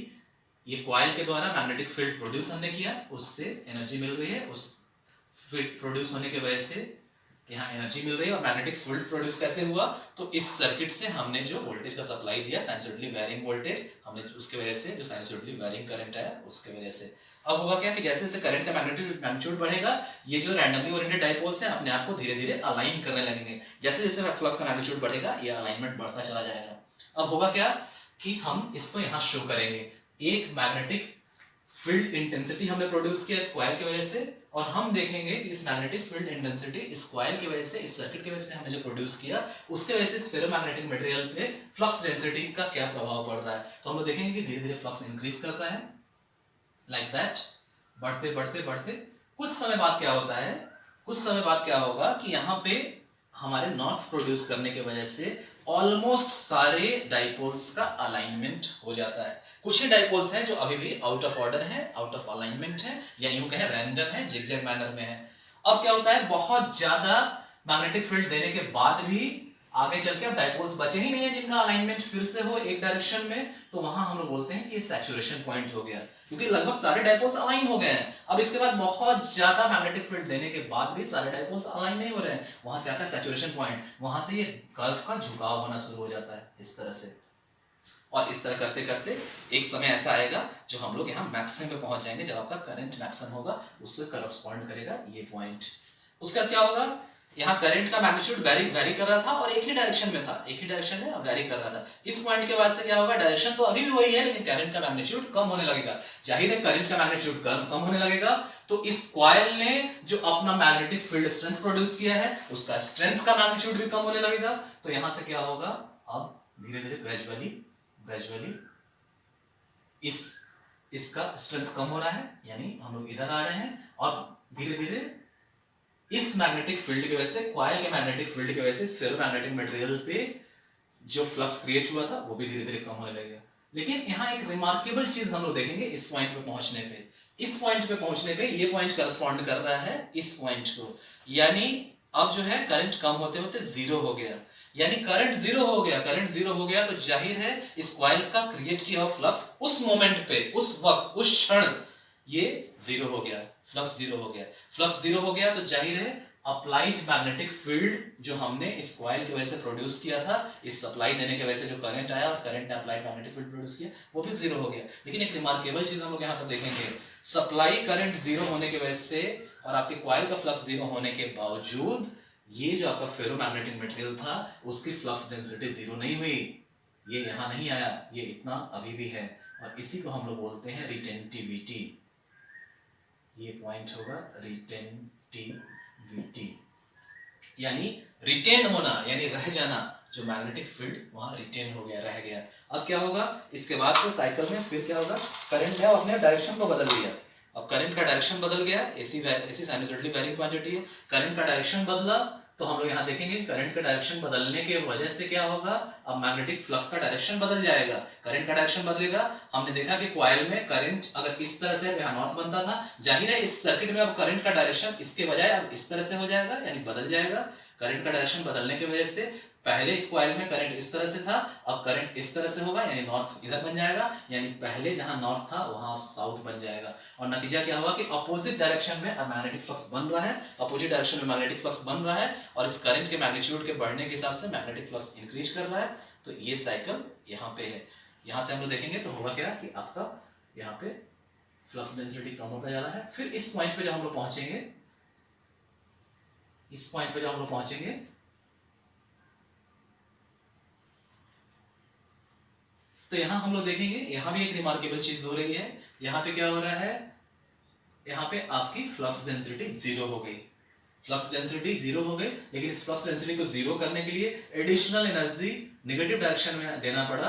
ये कॉइल के द्वारा मैग्नेटिक फील्ड प्रोड्यूस हमने किया उससे एनर्जी मिल रही है, उस फील्ड प्रोड्यूस होने की वजह से यहाँ एनर्जी मिल रही है। और मैग्नेटिक फील्ड प्रोड्यूस कैसे हुआ, तो इस सर्किट से हमने जो वोल्टेज का सप्लाई दिया, साइनसॉइडली वैरिंग वोल्टेज, हमने उसके वजह से जो साइनसॉइडली वैरिंग करंट आया उसके वजह से। अब होगा क्या कि जैसे जैसे करंट का मैग्नीट्यूड बढ़ेगा, ये जो रैंडमली ओरिएंटेड डाइपोल्स हैं अपने आप को धीरे धीरे अलाइन करने लगेंगे। जैसे जैसे फ्लक्स का मैग्नीट्यूड बढ़ेगा ये अलाइनमेंट बढ़ता चला जाएगा। अब होगा क्या कि हम इसको यहाँ शो करेंगे, एक मैग्नेटिक फील्ड इंटेंसिटी हमने प्रोड्यूस किया इस कॉइल की वजह से, और हम देखेंगे कि इस मैग्नेटिक फील्ड इंटेंसिटी इस कॉइल की वजह से, इस सर्किट की वजह से हमने जो प्रोड्यूस किया उसके वजह से इस फेरोमैग्नेटिक मटेरियल पे फ्लक्स डेंसिटी का क्या प्रभाव पड़ रहा है। तो हम लोग देखेंगे कि धीरे धीरे फ्लक्स इंक्रीज करता है लाइक दैट, बढ़ते बढ़ते बढ़ते कुछ समय बाद क्या होगा कि यहाँ पे हमारे नॉर्थ प्रोड्यूस करने की वजह से ऑलमोस्ट सारे डाइपोल्स का अलाइनमेंट हो जाता है। कुछ ही डाइपोल्स हैं जो अभी भी आउट ऑफ ऑर्डर हैं, आउट ऑफ अलाइनमेंट हैं, या यूं कहें रैंडम है, जिगजैग मैनर में है। अब क्या होता है, बहुत ज्यादा मैग्नेटिक फील्ड देने के बाद भी आगे चल के अब डाइपोल्स बचे ही नहीं है जिनका अलाइनमेंट फिर से हो एक डायरेक्शन में, तो वहां हम लोग बोलते हैं कि ये सैचुरेशन पॉइंट हो गया, क्योंकि लगभग सारे डाइपोल्स अलाइन हो गए हैं। अब इसके बाद बहुत ज्यादा मैग्नेटिक फील्ड देने के बाद भी सारे डाइपोल्स अलाइन नहीं हो रहे हैं, वहां से आता है सैचुरेशन पॉइंट, वहां से ये कर्व का झुकाव होना शुरू हो जाता है इस तरह से। और इस तरह करते करते एक समय ऐसा आएगा जो हम लोग यहाँ मैक्सिमम पे पहुंच जाएंगे, जब आपका करंट मैक्सिमम होगा उससे करस्पॉन्ड करेगा ये पॉइंट। उसका क्या होगा, यहाँ करंट का मैग्नीट्यूड वेरी कर रहा था और एक ही डायरेक्शन में था, एक ही डायरेक्शन में वेरी कर रहा था। इस पॉइंट के बाद से क्या होगा, डायरेक्शन तो अभी भी वही है लेकिन करंट का मैग्नीट्यूड कम होने लगेगा। जाहिर है करंट का मैग्नीट्यूड कम होने लगेगा तो इस कॉइल ने जो अपना मैग्नेटिक फील्ड स्ट्रेंथ प्रोड्यूस किया है उसका स्ट्रेंथ का मैग्नीट्यूड भी कम होने लगेगा। तो यहां से क्या होगा, अब धीरे धीरे ग्रेजुअली इसका स्ट्रेंथ कम हो रहा है, यानी हम लोग इधर आ रहे हैं और धीरे धीरे इस मैग्नेटिक फील्ड की वजह से, कॉइल के मैग्नेटिक फील्ड की वजह से फेरोमैग्नेटिक मटेरियल पे जो फ्लक्स क्रिएट हुआ था वो भी धीरे धीरे कम होने लगेगा। लेकिन यहाँ एक रिमार्केबल चीज हम लोग देखेंगे इस पॉइंट पे पहुंचने पे। इस पॉइंट पे पहुंचने पे ये पॉइंट करस्पॉन्ड कर रहा है इस पॉइंट को, यानी अब जो है करंट कम होते होते जीरो हो गया, यानी करंट जीरो हो गया। करंट जीरो हो गया तो जाहिर है इस कॉइल का क्रिएट किया हुआ फ्लक्स उस मोमेंट पे, उस वक्त, उस क्षण ये जीरो हो गया, फ्लक्स जीरो हो गया। फ्लक्स जीरो हो गया तो जाहिर है अप्लाइड मैग्नेटिक फील्ड जो हमने इस कॉइल की वजह से प्रोड्यूस किया था, इस सप्लाई देने की वजह से जो करंट आया और करंट ने अप्लाइड मैग्नेटिक फील्ड प्रोड्यूस किया वो भी जीरो हो गया। लेकिन एक रिमार्केबल चीज हम लोग यहाँ पर देखेंगे, सप्लाई करंट जीरो होने की वजह से और आपके कॉइल का फ्लक्स जीरो होने के बावजूद ये जो आपका फेरोमैग्नेटिक मटेरियल था उसकी फ्लक्स डेंसिटी जीरो नहीं हुई, ये यहाँ नहीं आया, ये इतना अभी भी है। और इसी को हम लोग बोलते हैं रिटेंटिविटी। ये पॉइंट होगा रिटेंटिविटी, यानी रिटेन होना, यानी रह जाना, जो मैग्नेटिक फील्ड वहां रिटेन हो गया, रह गया। अब क्या होगा, इसके बाद से साइकिल में फिर क्या होगा, करंट है अपने डायरेक्शन को बदल दिया। अब करंट का डायरेक्शन बदल गया, एसी साइनसॉइडली वेरिंग क्वांटिटी है, करंट का डायरेक्शन बदला तो हम लोग यहाँ देखेंगे करंट का डायरेक्शन बदलने के वजह से क्या होगा, अब मैग्नेटिक फ्लक्स का डायरेक्शन बदल जाएगा, करंट का डायरेक्शन बदलेगा। हमने देखा कि कॉइल में करंट अगर इस तरह से यहाँ नॉर्थ बनता था, जाहिर है इस सर्किट में अब करंट का डायरेक्शन इसके बजाय अब इस तरह से हो जाएगा, यानी बदल जाएगा। करंट का डायरेक्शन बदलने की वजह से पहले इस कॉइल में करंट इस तरह से था, अब करंट इस तरह से होगा, यानी नॉर्थ इधर बन जाएगा, यानी पहले जहां नॉर्थ था वहां अब साउथ बन जाएगा। और नतीजा क्या हुआ कि अपोजिट डायरेक्शन में अब मैग्नेटिक फ्लक्स बन रहा है, अपोजिट डायरेक्शन में मैग्नेटिक फ्लक्स बन रहा है और इस करंट के मैग्नीट्यूड के बढ़ने के हिसाब से मैग्नेटिक फ्लक्स इंक्रीज कर रहा है। तो ये साइकिल यहाँ पे है। यहाँ से हम लोग देखेंगे तो होगा क्या कि आपका यहाँ पे फ्लक्स डेंसिटी कम होता जा रहा है। फिर इस पॉइंट पे जब हम लोग पहुंचेंगे, इस पॉइंट पे जब हम लोग पहुंचेंगे तो यहां हम लोग देखेंगे, यहां भी एक रिमार्केबल चीज हो रही है। यहां पे क्या हो रहा है, यहां पे आपकी फ्लक्स डेंसिटी जीरो हो गई, फ्लक्स डेंसिटी जीरो हो गई। लेकिन इस फ्लक्स डेंसिटी को जीरो करने के लिए एडिशनल एनर्जी नेगेटिव डायरेक्शन में देना पड़ा,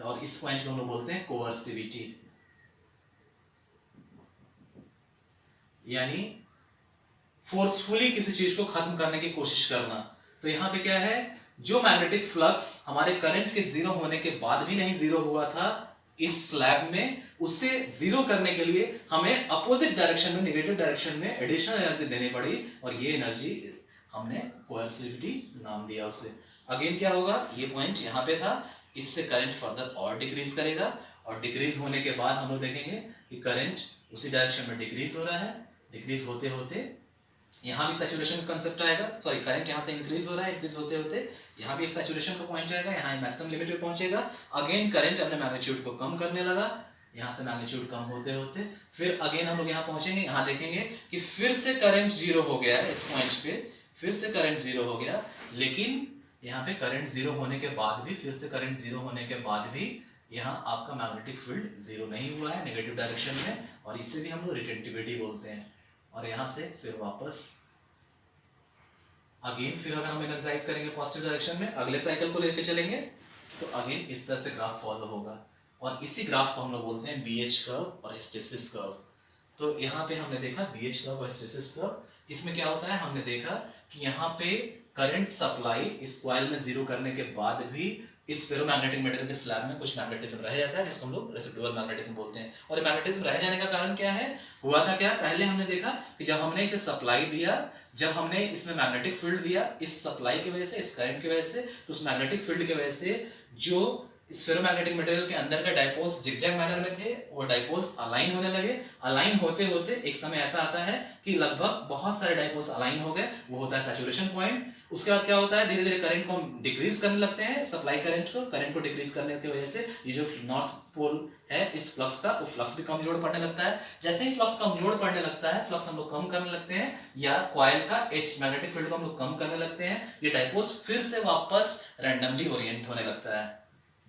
और इस पॉइंट को हम लोग बोलते हैं कोवर्सिविटी, यानी फोर्सफुली किसी चीज को खत्म करने की कोशिश करना। तो यहां पे क्या है, जो मैग्नेटिक फ्लक्स हमारे करंट के जीरो होने के बाद भी नहीं जीरो हुआ था इस स्लैब में, उसे जीरो करने के लिए हमें अपोजिट डायरेक्शन में, नेगेटिव डायरेक्शन में एडिशनल एनर्जी देनी पड़ी, और ये एनर्जी हमने कोएर्सिविटी नाम दिया उसे। अगेन क्या होगा, ये पॉइंट यहाँ पे था, इससे करंट फर्दर और डिक्रीज करेगा, और डिक्रीज होने के बाद हम लोग देखेंगे कि करंट उसी डायरेक्शन में डिक्रीज हो रहा है। डिक्रीज होते होते यहाँ भी सैचुरेशन का कंसेप्ट आएगा, सॉरी करंट यहाँ से इंक्रीज हो रहा है, इंक्रीज होते होते यहाँ भी एक सैचुरेशन का पॉइंट आएगा, यहाँ मैक्सिमम लिमिट पे पहुंचेगा। अगेन करंट अपने मैग्नीट्यूड को कम करने लगा, यहाँ से मैग्नीट्यूड कम होते होते फिर अगेन हम लोग यहाँ पहुंचेंगे, यहाँ देखेंगे कि फिर से करंट जीरो हो गया है इस पॉइंट पे, फिर से करंट जीरो हो गया। लेकिन यहाँ पे करंट जीरो होने के बाद भी, फिर से करंट जीरो होने के बाद भी यहाँ आपका मैग्नेटिक फील्ड जीरो नहीं हुआ है नेगेटिव डायरेक्शन में, और इसे भी हम लोग रिटेंटिविटी बोलते हैं। और यहाँ से फिर वापस अगेन फिर अगर हम एनर्जाइज करेंगे पॉजिटिव डायरेक्शन में, अगले साइकिल को लेके चलेंगे तो अगेन इस तरह से ग्राफ फॉलो होगा, और इसी ग्राफ को हम लोग बोलते हैं बीएच कर्व और हिस्टेरिसिस कर्व। तो यहाँ पे हमने देखा बीएच कर्व और हिस्टेरिसिस कर्व, इसमें क्या होता है, हमने देखा कि यहाँ पे करंट सप्लाई इस कॉइल में जीरो करने के बाद भी इस फेरोमैग्नेटिक मटेरियल के स्लैब में कुछ मैग्नेटिज्म रह जाता है, जिसको हम लोग रेसिडुअल मैग्नेटिज्म बोलते हैं। और ये मैग्नेटिज्म रह जाने का कारण क्या है, हुआ था क्या, पहले हमने देखा कि जब हमने इसे सप्लाई दिया, जब हमने इसमें मैग्नेटिक फील्ड दिया इस सप्लाई की वजह से, इस करंट की वजह से, तो उस मैग्नेटिक फील्ड की वजह से जो इस फेरोमैग्नेटिक मटेरियल के अंदर के डाइपोल्स जिगजैग मैनर में थे, वो डाइपोल्स अलाइन होने लगे। अलाइन होते होते एक समय ऐसा आता है कि लगभग बहुत सारे डाइपोल्स अलाइन हो गए, वो होता है सैचुरेशन पॉइंट। उसके बाद क्या होता है, धीरे धीरे करंट को हम डिक्रीज करने लगते हैं, सप्लाई करंट को डिक्रीज करने की वजह से ये जो नॉर्थ पोल है इस फ्लक्स का, वो फ्लक्स भी कमजोर पड़ने लगता है। जैसे ही फ्लक्स कमजोर पड़ने लगता है, फ्लक्स हम लोग कम करने लगते हैं, या कॉइल का एच मैग्नेटिक फील्ड को हम लोग कम करने लगते हैं, ये डाइपोल्स फिर से वापस रैंडमली ओरिएंट होने लगता है।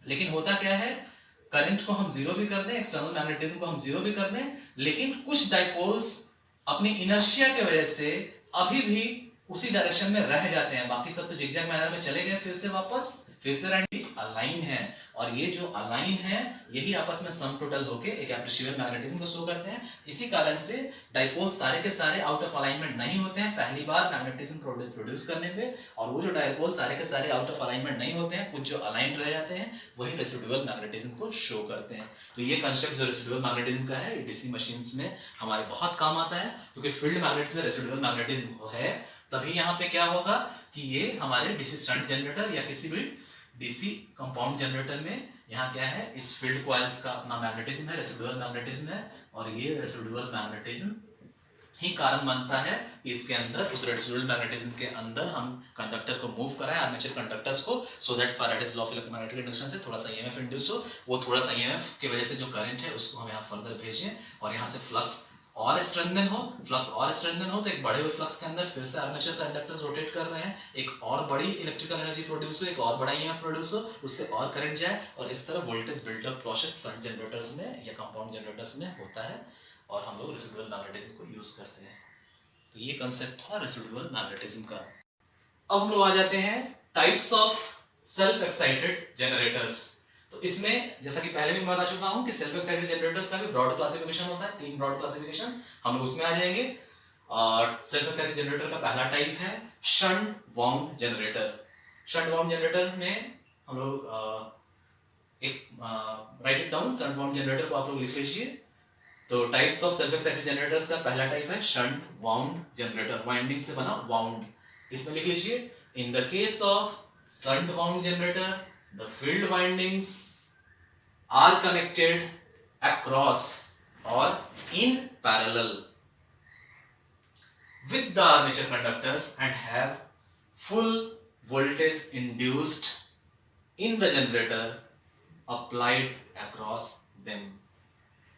लेकिन होता क्या है, करंट को हम जीरो भी कर दें, एक्सटर्नल मैग्नेटिज्म को हम जीरो भी कर दें, लेकिन कुछ डाइपोल्स अपनी इनर्शिया की वजह से अभी भी उसी डायरेक्शन में रह जाते हैं। बाकी सब तो जिगजैग मैनर में चले गए, फिर से वापस, फिर से रैंडमली अलाइन है। और ये जो अलाइन है यही आपस में सम टोटल होके एक एप्रिशिएबल मैग्नेटिज्म को शो करते हैं। इसी कारण से डाइपोल्स सारे के सारे आउट ऑफ अलाइनमेंट नहीं होते हैं पहली बार मैग्नेटिज्म प्रोड्यूस करने पे, और वो जो डाइपोल्स सारे के सारे आउट ऑफ अलाइनमेंट नहीं होते हैं, कुछ जो अलाइंड रह जाते हैं, वही रेसिडुअल मैग्नेटिज्म को शो करते हैं। तो ये कंसेप्ट जो रेसिडुअल मैग्नेटिज्म का है, डीसी मशीन्स में हमारे बहुत काम आता है, क्योंकि फील्ड मैग्नेट्स में रेसिडुअल मैग्नेटिज्म है। तभी यहाँ पे क्या होगा कि ये हमारे डीसी स्टंट जनरेटर या किसी भी डीसी कंपाउंड जनरेटर में यहाँ क्या है, इस फील्ड कॉइल्स का अपना मैग्नेटिज्म है, रेसिडुअल मैग्नेटिज्म है, और ये रेसिडुअल मैग्नेटिज्म ही कारण बनता है कि इसके अंदर, उस रेसिडुअल मैग्नेटिज्म के अंदर हम कंडक्टर को मूव कराएं, आर्मेचर कंडक्टर्स को, so that Faraday's law of electromagnetic induction से थोड़ा सा ईएमएफ इंड्यूस हो, वो थोड़ा सा ईएमएफ की वजह से जो करंट है उसको हम यहाँ फर्दर भेजें, और यहाँ से फ्लक्स और स्ट्रेंथन हो, फ्लक्स और स्ट्रेंथन हो, तो एक बड़े हुए फ्लक्स के अंदर फिर से आर्मेचर कंडक्टर्स रोटेट कर रहे हैं, एक और बड़ी इलेक्ट्रिकल एनर्जी प्रोड्यूस हो, एक और बड़ा ईएमएफ प्रोड्यूस हो, उससे और करंट जाए, और इस तरह voltage buildup process shunt generators में या कंपाउंड जनरेटर्स में होता है, और हम लोग रेसिडुअल मैग्नेटिज्म को यूज करते हैं। तो ये कंसेप्ट था रेसिडुअल मैग्नेटिज्म का। अब हम लोग आ जाते हैं types of self excited generators. तो इसमें जैसा कि पहले भी मैं बता चुका हूं कि सेल्फ एक्साइटेड जनरेटर्स का भी ब्रॉड क्लासिफिकेशन होता है, 3 ब्रॉड क्लासिफिकेशन, हम लोग उसमें आ जाएंगे। और सेल्फ एक्साइटेड जनरेटर का पहला टाइप है shunt wound generator. Shunt wound generator में हम लोग right it down, shunt wound generator को आप लोग लिख लीजिए। तो types of self excited generators का पहला टाइप है शंट वाउंड जनरेटर, वाइंडिंग से बना वाउंड, इसमें लिख लीजिए, in the case of shunt wound generator the field windings are connected across or in parallel with the armature conductors and have full voltage induced in the generator applied across them।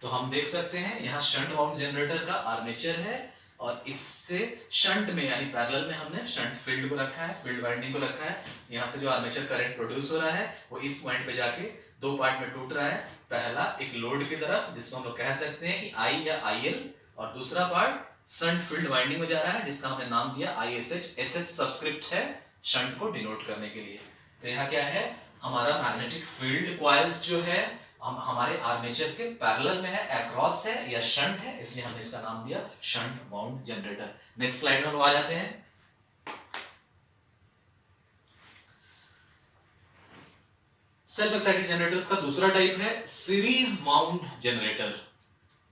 तो हम देख सकते हैं यहाँ shunt wound generator का armature है, और इससे शंट में यानी पैरेलल में हमने शंट फील्ड को रखा है, फील्ड वाइंडिंग को रखा है। यहाँ से जो आर्मेचर करंट प्रोड्यूस हो रहा है वो इस पॉइंट पे जाके 2 पार्ट में टूट रहा है। पहला एक लोड की तरफ, जिसको हम लोग कह सकते हैं कि आई या आईएल, और दूसरा पार्ट शंट फील्ड वाइंडिंग में जा रहा है, जिसका हमने नाम दिया आईएसएच। एसएच सबस्क्रिप्ट है शंट को डिनोट करने के लिए। तो यहाँ क्या है, हमारा मैग्नेटिक फील्ड कॉइल्स जो है हमारे आर्मेचर के पैरेलल में है, अक्रॉस है या शंट है, इसलिए हमने इसका नाम दिया shunt wound generator. Next slide में हम आ जाते हैं। सेल्फ एक्साइटेड जनरेटर्स का दूसरा टाइप है सीरीज वाउंड जनरेटर।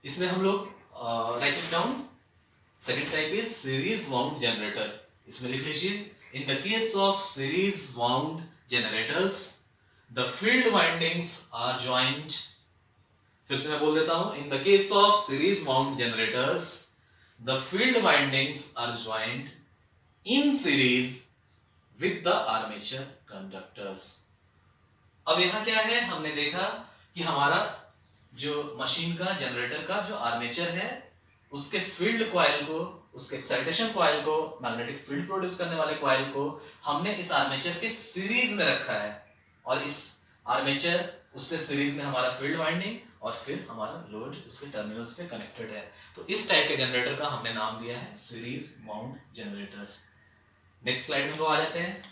इसमें हम लोग right it down, second type is series wound generator. इसमें लिख लीजिए, in the case of series wound generators the field windings are joined, फिर से मैं बोल देता हूं, in the case of series wound generators the field windings are joined in series with the armature conductors। अब यहां क्या है, हमने देखा कि हमारा जो मशीन का, जनरेटर का जो आर्मेचर है, उसके फील्ड कॉइल को, उसके एक्साइटेशन कॉइल को, मैग्नेटिक फील्ड प्रोड्यूस करने वाले कॉइल को हमने इस आर्मेचर के सीरीज में रखा है, और इस आर्मेचर उससे सीरीज में हमारा फील्ड वाइंडिंग, और फिर हमारा लोड उसके टर्मिनल्स पे कनेक्टेड है। तो इस टाइप के जनरेटर का हमने नाम दिया है series wound generators. Next slide में वो आ जाते हैं।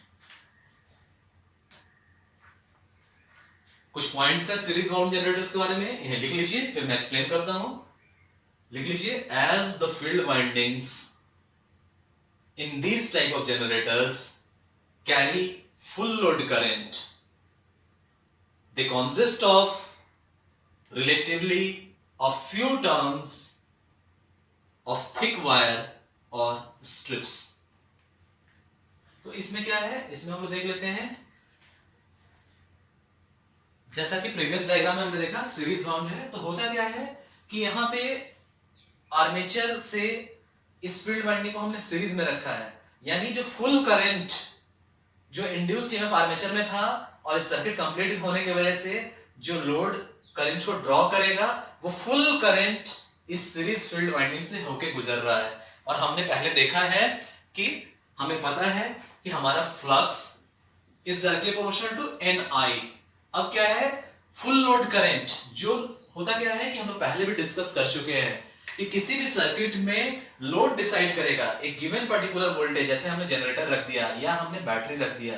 कुछ पॉइंट्स हैं सीरीज वाउंड जनरेटर्स के बारे में, इन्हें लिख लीजिए, फिर मैं एक्सप्लेन करता हूं। लिख लीजिए, as the field windings in this type of generators carry full load current, they consist of relatively a few turns of thick wire or strips। तो इसमें क्या है, इसमें हम लोग देख लेते हैं, जैसा कि प्रीवियस डायग्राम में हमने देखा सीरीज वाउंड है, तो होता क्या है कि यहाँ पे आर्मेचर से इस फील्ड वाइंडिंग को हमने सीरीज में रखा है, यानी जो फुल करंट जो इंड्यूस्ड ईएमएफ आर्मेचर में था और इस सर्किट कंप्लीट होने की वजह से जो लोड करंट को ड्रॉ करेगा वो फुल करंट इस सीरीज फील्ड वाइंडिंग से होके गुजर रहा है। और हमने पहले देखा है कि हमें पता है कि हमारा flux is directly proportional to N I. अब क्या है, फुल लोड करंट जो होता क्या है कि हम लोग पहले भी डिस्कस कर चुके हैं कि किसी भी सर्किट में लोड डिसाइड करेगा एक गिवन पर्टिकुलर वोल्टेज। जैसे हमने जनरेटर रख दिया या हमने बैटरी रख दिया,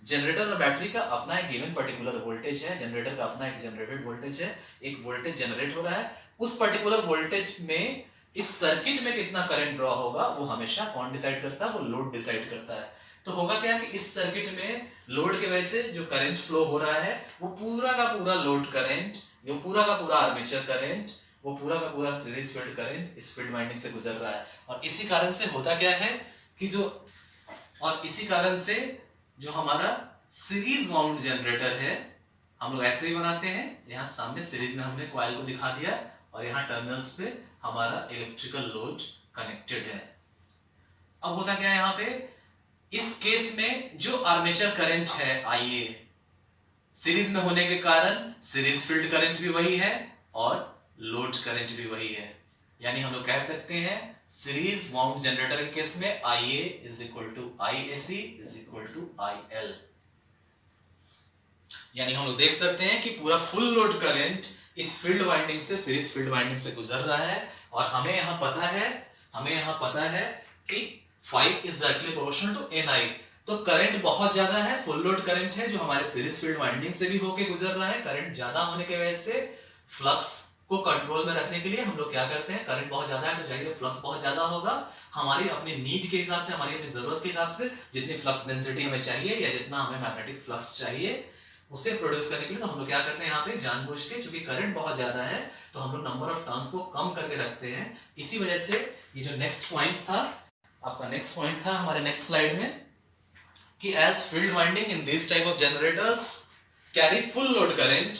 जनरेटर और बैटरी का अपना एक गिवन पर्टिकुलर वोल्टेज है, जनरेटर का अपना एक जनरेटेड वोल्टेज है, एक वोल्टेज जनरेट हो रहा है। उस पर्टिकुलर वोल्टेज में इस सर्किट में कितना करंट ड्रॉ होगा वो हमेशा कौन डिसाइड करता है, वो लोड डिसाइड करता है। तो होगा क्या कि इस सर्किट में लोड की वजह से जो करंट फ्लो हो रहा है वो पूरा का पूरा लोड करंट, वो पूरा का पूरा आर्मेचर करंट, वो पूरा का पूरा सीरीज फील्ड करंट इस फील्ड वाइंडिंग से गुजर रहा है। और इसी कारण से होता क्या है कि इसी कारण से जो हमारा सीरीज वाउंड जनरेटर है हम लोग ऐसे ही बनाते हैं। यहाँ सामने सीरीज में हमने कॉइल को दिखा दिया और यहाँ टर्मिनल्स पे हमारा इलेक्ट्रिकल लोड कनेक्टेड है। अब होता क्या है यहाँ पे, इस केस में जो आर्मेचर करंट है IA सीरीज में होने के कारण सीरीज फील्ड करंट भी वही है और लोड करंट भी वही है। यानी हम लोग कह सकते हैं सीरीज वाउंड जनरेटर के केस में IA is equal to IAC is equal to IL। यानी हम लोग देख सकते हैं कि पूरा फुल लोड करंट इस फील्ड वाइंडिंग से सीरीज फील्ड वाइंडिंग से गुजर रहा है। और हमें यहाँ पता है कि 5 is directly proportional to NI। तो करंट बहुत ज्यादा है, फुल लोड करंट है जो हमारे सीरीज फील्ड वाइंडिंग से भी होके गुजर रहा है। करंट ज्यादा होने की वजह से फ्लक्स को कंट्रोल में रखने के लिए हम लोग क्या करते हैं, करंट बहुत ज्यादा है तो चाहिए फ्लक्स बहुत ज्यादा होगा। हमारी अपनी नीड के हिसाब से, हमारी अपनी जरूरत के हिसाब से जितनी फ्लक्स डेंसिटी हमें चाहिए या जितना हमें मैग्नेटिक फ्लक्स चाहिए उसे प्रोड्यूस करने के लिए तो हम लोग क्या करते हैं यहाँ पे जानबूझ के, क्योंकि करंट बहुत ज्यादा है तो हम लोग नंबर ऑफ टर्न्स को कम करके रखते हैं। इसी वजह से ये जो नेक्स्ट पॉइंट था, आपका नेक्स्ट पॉइंट था हमारे नेक्स्ट स्लाइड में कि as field winding in this type of generators carry full load current,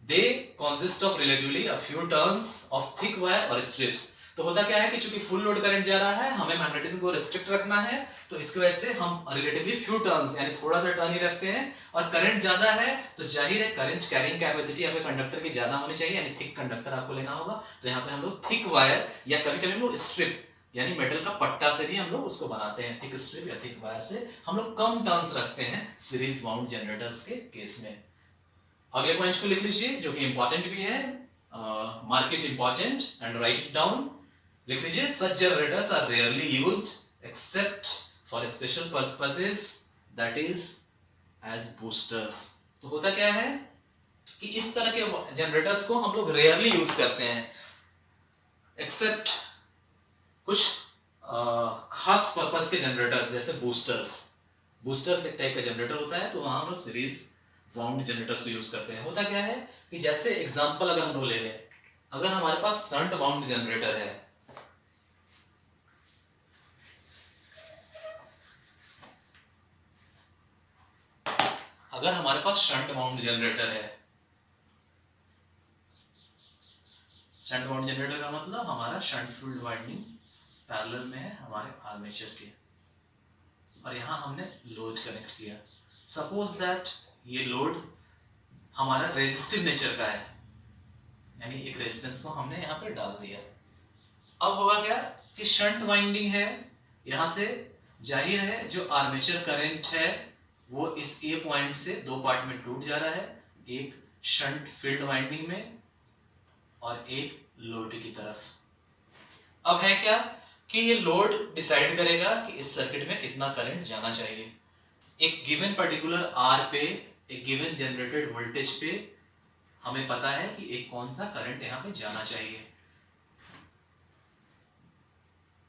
they consist of relatively a few turns of thick wire और स्ट्रिप्स। तो होता क्या है कि चूंकि फुल लोड करंट जा रहा है, हमें मैग्नेटिज्म को रिस्ट्रिक्ट रखना है, तो इसकी वजह से हम रिलेटिवली फ्यू टर्न्स यानी थोड़ा सा टर्न ही रखते हैं। और करंट ज्यादा है तो जाहिर है करंट कैरिंग कैपेसिटी आपके कंडक्टर की ज्यादा होनी चाहिए, यानी थिक कंडक्टर आपको लेना होगा। तो यहाँ पे हम लोग थिक वायर या कभी-कभी हम लोग स्ट्रिप यानी मेटल का पट्टा से भी हम लोग उसको बनाते हैं। थिक स्ट्रिप या थिक वायर से हम लोग कम टर्न्स रखते हैं सीरीज वाउंड जनरेटर्स के केस में। अगले पॉइंट को लिख लीजिए जो कि इंपॉर्टेंट भी है, mark it important and right it down. लिख लीजिए such generators are rarely used except for special purposes, that is as boosters। तो होता क्या है कि इस तरह के जनरेटर्स को हम लोग रेयरली यूज करते हैं एक्सेप्ट कुछ खास पर्पस के जनरेटर्स जैसे बूस्टर्स। बूस्टर्स एक टाइप का जनरेटर होता है तो वहां हम लोग सीरीज वाउंड जनरेटर्स को यूज करते हैं। होता क्या है कि जैसे एग्जांपल अगर हम लोग ले लें, अगर हमारे पास शंट वाउंड जनरेटर है, अगर हमारे पास शंट वाउंड जनरेटर है, शंट वाउंड जनरेटर का मतलब हमारा शंट फील्ड वाइंडिंग पैरेलल में है हमारे आर्मेचर के, और यहां हमने लोड कनेक्ट किया। सपोज दैट ये लोड हमारा रेजिस्टिव नेचर का है, यानी एक रेजिस्टेंस को हमने यहाँ पे डाल दिया। अब होगा क्या कि शंट वाइंडिंग है, यहां से जाहिर है जो आर्मेचर करंट है वो इस ए पॉइंट से दो पार्ट में टूट जा रहा है, एक शंट फील्ड वाइंडिंग में और एक लोड की तरफ। अब है क्या कि ये लोड डिसाइड करेगा कि इस सर्किट में कितना करंट जाना चाहिए। एक गिवन पर्टिकुलर आर पे, एक गिवन जनरेटेड वोल्टेज पे हमें पता है कि एक कौन सा करंट यहाँ पे जाना चाहिए।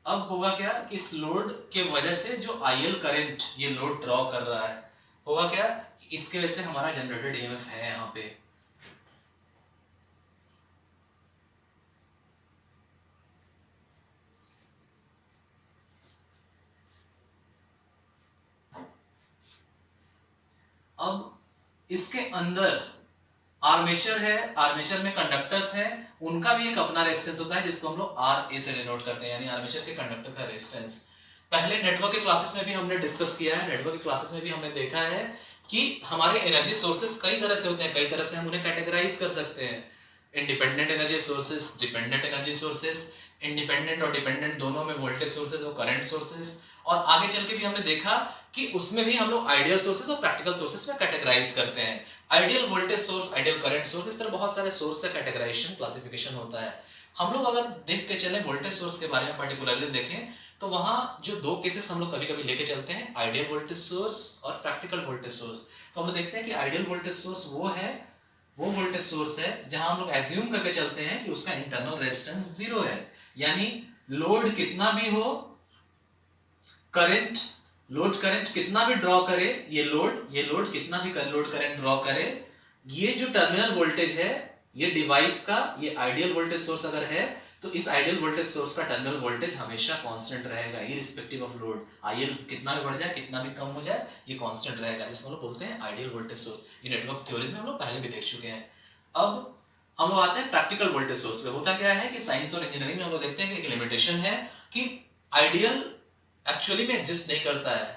अब होगा क्या कि इस लोड के वजह से जो IL करंट ये लोड ड्रॉ कर रहा है, होगा क्या कि इसके वजह से हमारा जनरेटेड EMF है यहाँ पे। अब इसके अंदर आर्मेचर है, आर्मेचर में कंडक्टर्स हैं, उनका भी एक अपना रेजिस्टेंस होता है जिसको हम लोग RA से डिनोट करते हैं, यानी आर्मेचर के कंडक्टर का रेजिस्टेंस। पहले नेटवर्क के क्लासेस में भी हमने डिस्कस किया है, नेटवर्क के क्लासेस में भी हमने देखा है कि हमारे एनर्जी सोर्सेस कई तरह से होते हैं, कई तरह से हम उन्हें कैटेगराइज कर सकते हैं। Independent energy sources, dependent energy sources, independent और डिपेंडेंट दोनों में वोल्टेज सोर्सेस और करंट सोर्सेस, और आगे चल के भी हमने देखा कि उसमें भी हम लोग आइडियल सोर्सेस और प्रैक्टिकल सोर्सेस में कैटेगराइज करते हैं। Ideal voltage source, ideal current source, इस तरह बहुत सारे सोर्स का कैटेगराइजेशन, क्लासिफिकेशन होता है। हम लोग अगर देख के चले वोल्टेज सोर्स के बारे में पर्टिकुलरली देखें तो वहां जो दो केसेस हम लोग कभी कभी लेके चलते हैं, आइडियल वोल्टेज सोर्स और प्रैक्टिकल वोल्टेज सोर्स। तो हम लोग देखते हैं कि आइडियल वोल्टेज सोर्स वो वोल्टेज सोर्स है जहां हम लोग एज्यूम करके चलते हैं कि उसका इंटरनल रेजिस्टेंस 0 है, यानी लोड कितना भी हो, लोड करंट कितना भी ड्रॉ करे, ये लोड कितना भी लोड करंट ड्रॉ करे, ये जो टर्मिनल वोल्टेज है ये डिवाइस का, ये आइडियल वोल्टेज सोर्स अगर है तो इस आइडियल वोल्टेज सोर्स का टर्मिनल वोल्टेज हमेशा कांस्टेंट रहेगा, इररिस्पेक्टिव ऑफ लोड। आईएल कितना भी बढ़ जाए, कितना भी कम हो जाए, ये कांस्टेंट रहेगा, जिसको हम लोग बोलते हैं आइडियल वोल्टेज सोर्स। ये नेटवर्क थ्योरीज में हम लोग पहले भी देख चुके हैं। अब हम लोग आते हैं प्रैक्टिकल वोल्टेज सोर्स पे। होता क्या है कि साइंस और इंजीनियरिंग में हम लोग देखते हैं कि एक लिमिटेशन है कि आइडियल एक्चुअली में एग्जिस्ट नहीं करता है।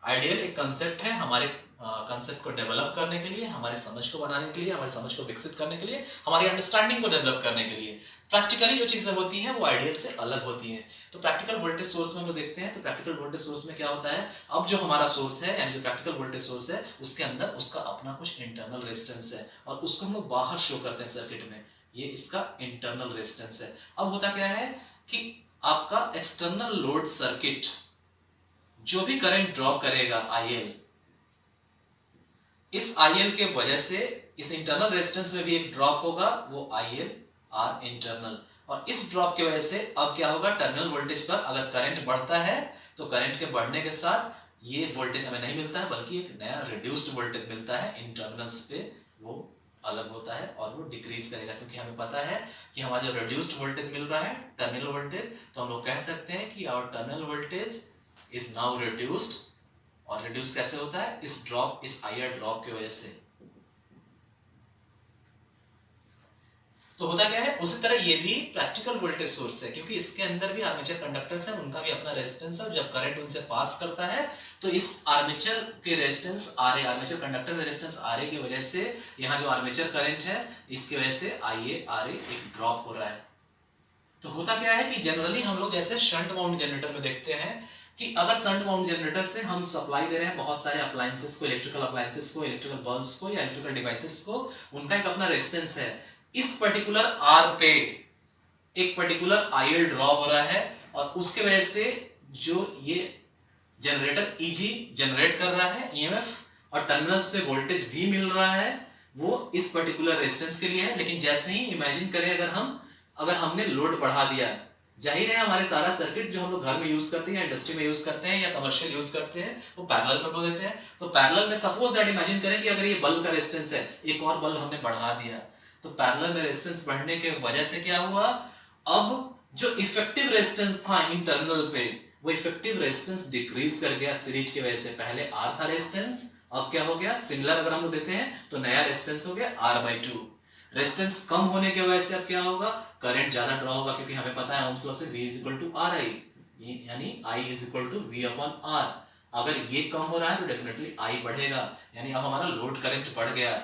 आइडियल एक कंसेप्ट है हमारे कंसेप्ट को डेवलप करने के लिए, हमारे समझ को बनाने के लिए, हमारी समझ को विकसित करने के लिए, हमारी अंडरस्टैंडिंग को डेवलप करने के लिए। प्रैक्टिकली जो चीजें होती हैं वो आइडियल से अलग होती हैं। तो प्रैक्टिकल वोल्टेज सोर्स में हम लोग देखते हैं, तो प्रैक्टिकल वोल्टेज सोर्स में क्या होता है, अब जो हमारा सोर्स है यानी जो प्रैक्टिकल वोल्टेज सोर्स है उसके अंदर उसका अपना कुछ इंटरनल रेजिस्टेंस है और उसको हम लोग बाहर शो करते हैं सर्किट में, ये इसका इंटरनल रेजिस्टेंस है। अब होता क्या है कि आपका एक्सटर्नल लोड सर्किट जो भी करंट ड्रॉ करेगा आईएल, इस आईएल के वजह से इस इंटरनल रेजिस्टेंस में भी एक ड्रॉप होगा, वो आईएल आर इंटरनल, और इस ड्रॉप की वजह से अब क्या होगा, टर्मिनल वोल्टेज पर अगर करंट बढ़ता है तो करंट के बढ़ने के साथ ये वोल्टेज हमें नहीं मिलता है बल्कि एक नया रिड्यूस्ड वोल्टेज मिलता है, इन टर्मिनल्स पे वो अलग होता है और वो डिक्रीज करेगा, क्योंकि हमें पता है कि हमारा जो रिड्यूस्ड वोल्टेज मिल रहा है टर्मिनल वोल्टेज, तो हम लोग कह सकते हैं कि our terminal voltage is now reduced. और रिड्यूस कैसे होता है, इस ड्रॉप, इस आईआर ड्रॉप की वजह से। तो होता क्या है, उसी तरह ये भी प्रैक्टिकल वोल्टेज सोर्स है, क्योंकि इसके अंदर भी आर्मेचर कंडक्टर्स हैं, उनका भी अपना रेजिस्टेंस है, और जब करंट उनसे पास करता है तो इस आर्मेचर के रेजिस्टेंस आरए, आर्मेचर कंडक्टर के रेजिस्टेंस आरए की वजह से यहाँ जो आर्मेचर करंट है इसकी वजह से आईए आरए एक ड्रॉप हो रहा है। तो होता क्या है कि जनरली हम लोग जैसे शंट माउंट जनरेटर में देखते हैं कि अगर शंट माउंट जनरेटर से हम सप्लाई दे रहे हैं बहुत सारे अप्लायंसेस को, इलेक्ट्रिकल अप्लायंसेस को, इलेक्ट्रिकल बल्ब्स को या इलेक्ट्रिकल डिवाइसेस को, उनका एक अपना रेजिस्टेंस है। इस पर्टिकुलर आर पे एक पर्टिकुलर आईएल ड्रॉ हो रहा है और उसके वजह से जो ये जनरेटर ईजी जनरेट कर रहा है ईएमएफ और टर्मिनल्स पे वोल्टेज भी मिल रहा है, वो इस पर्टिकुलर रेजिस्टेंस के लिए है। लेकिन जैसे ही इमेजिन करें अगर हमने लोड बढ़ा दिया, जाहिर है हमारे सारा सर्किट जो हम लोग घर में यूज करते हैं, इंडस्ट्री में यूज करते हैं या कमर्शियल यूज करते हैं, वो पैरेलल में बोल देते हैं। तो पैरेलल में सपोज दैट इमेजिन करें कि अगर ये बल्ब का रेजिस्टेंस है, एक और बल्ब हमने बढ़ा दिया, तो पैरेलल में रेजिस्टेंस बढ़ने के वजह से क्या हुआ, अब जो इफेक्टिव रेजिस्टेंस था इन टर्मिनल पे, वो इफेक्टिव रेजिस्टेंस डिक्रीज कर गया सीरीज की वजह से। पहले आर था रेजिस्टेंस, अब क्या हो गया, सिमिलर अगर हम लोग देते हैं तो नया रेजिस्टेंस हो गया R/2। रेजिस्टेंस कम होने की वजह से अब क्या होगा, करंट ज्यादा ड्रॉ होगा, क्योंकि हमें पता है ओम्स लॉ से V = RI, यानी I = V/R। अगर ये कम हो रहा है तो डेफिनेटली I बढ़ेगा, यानी अब हमारा लोड करंट बढ़ गया।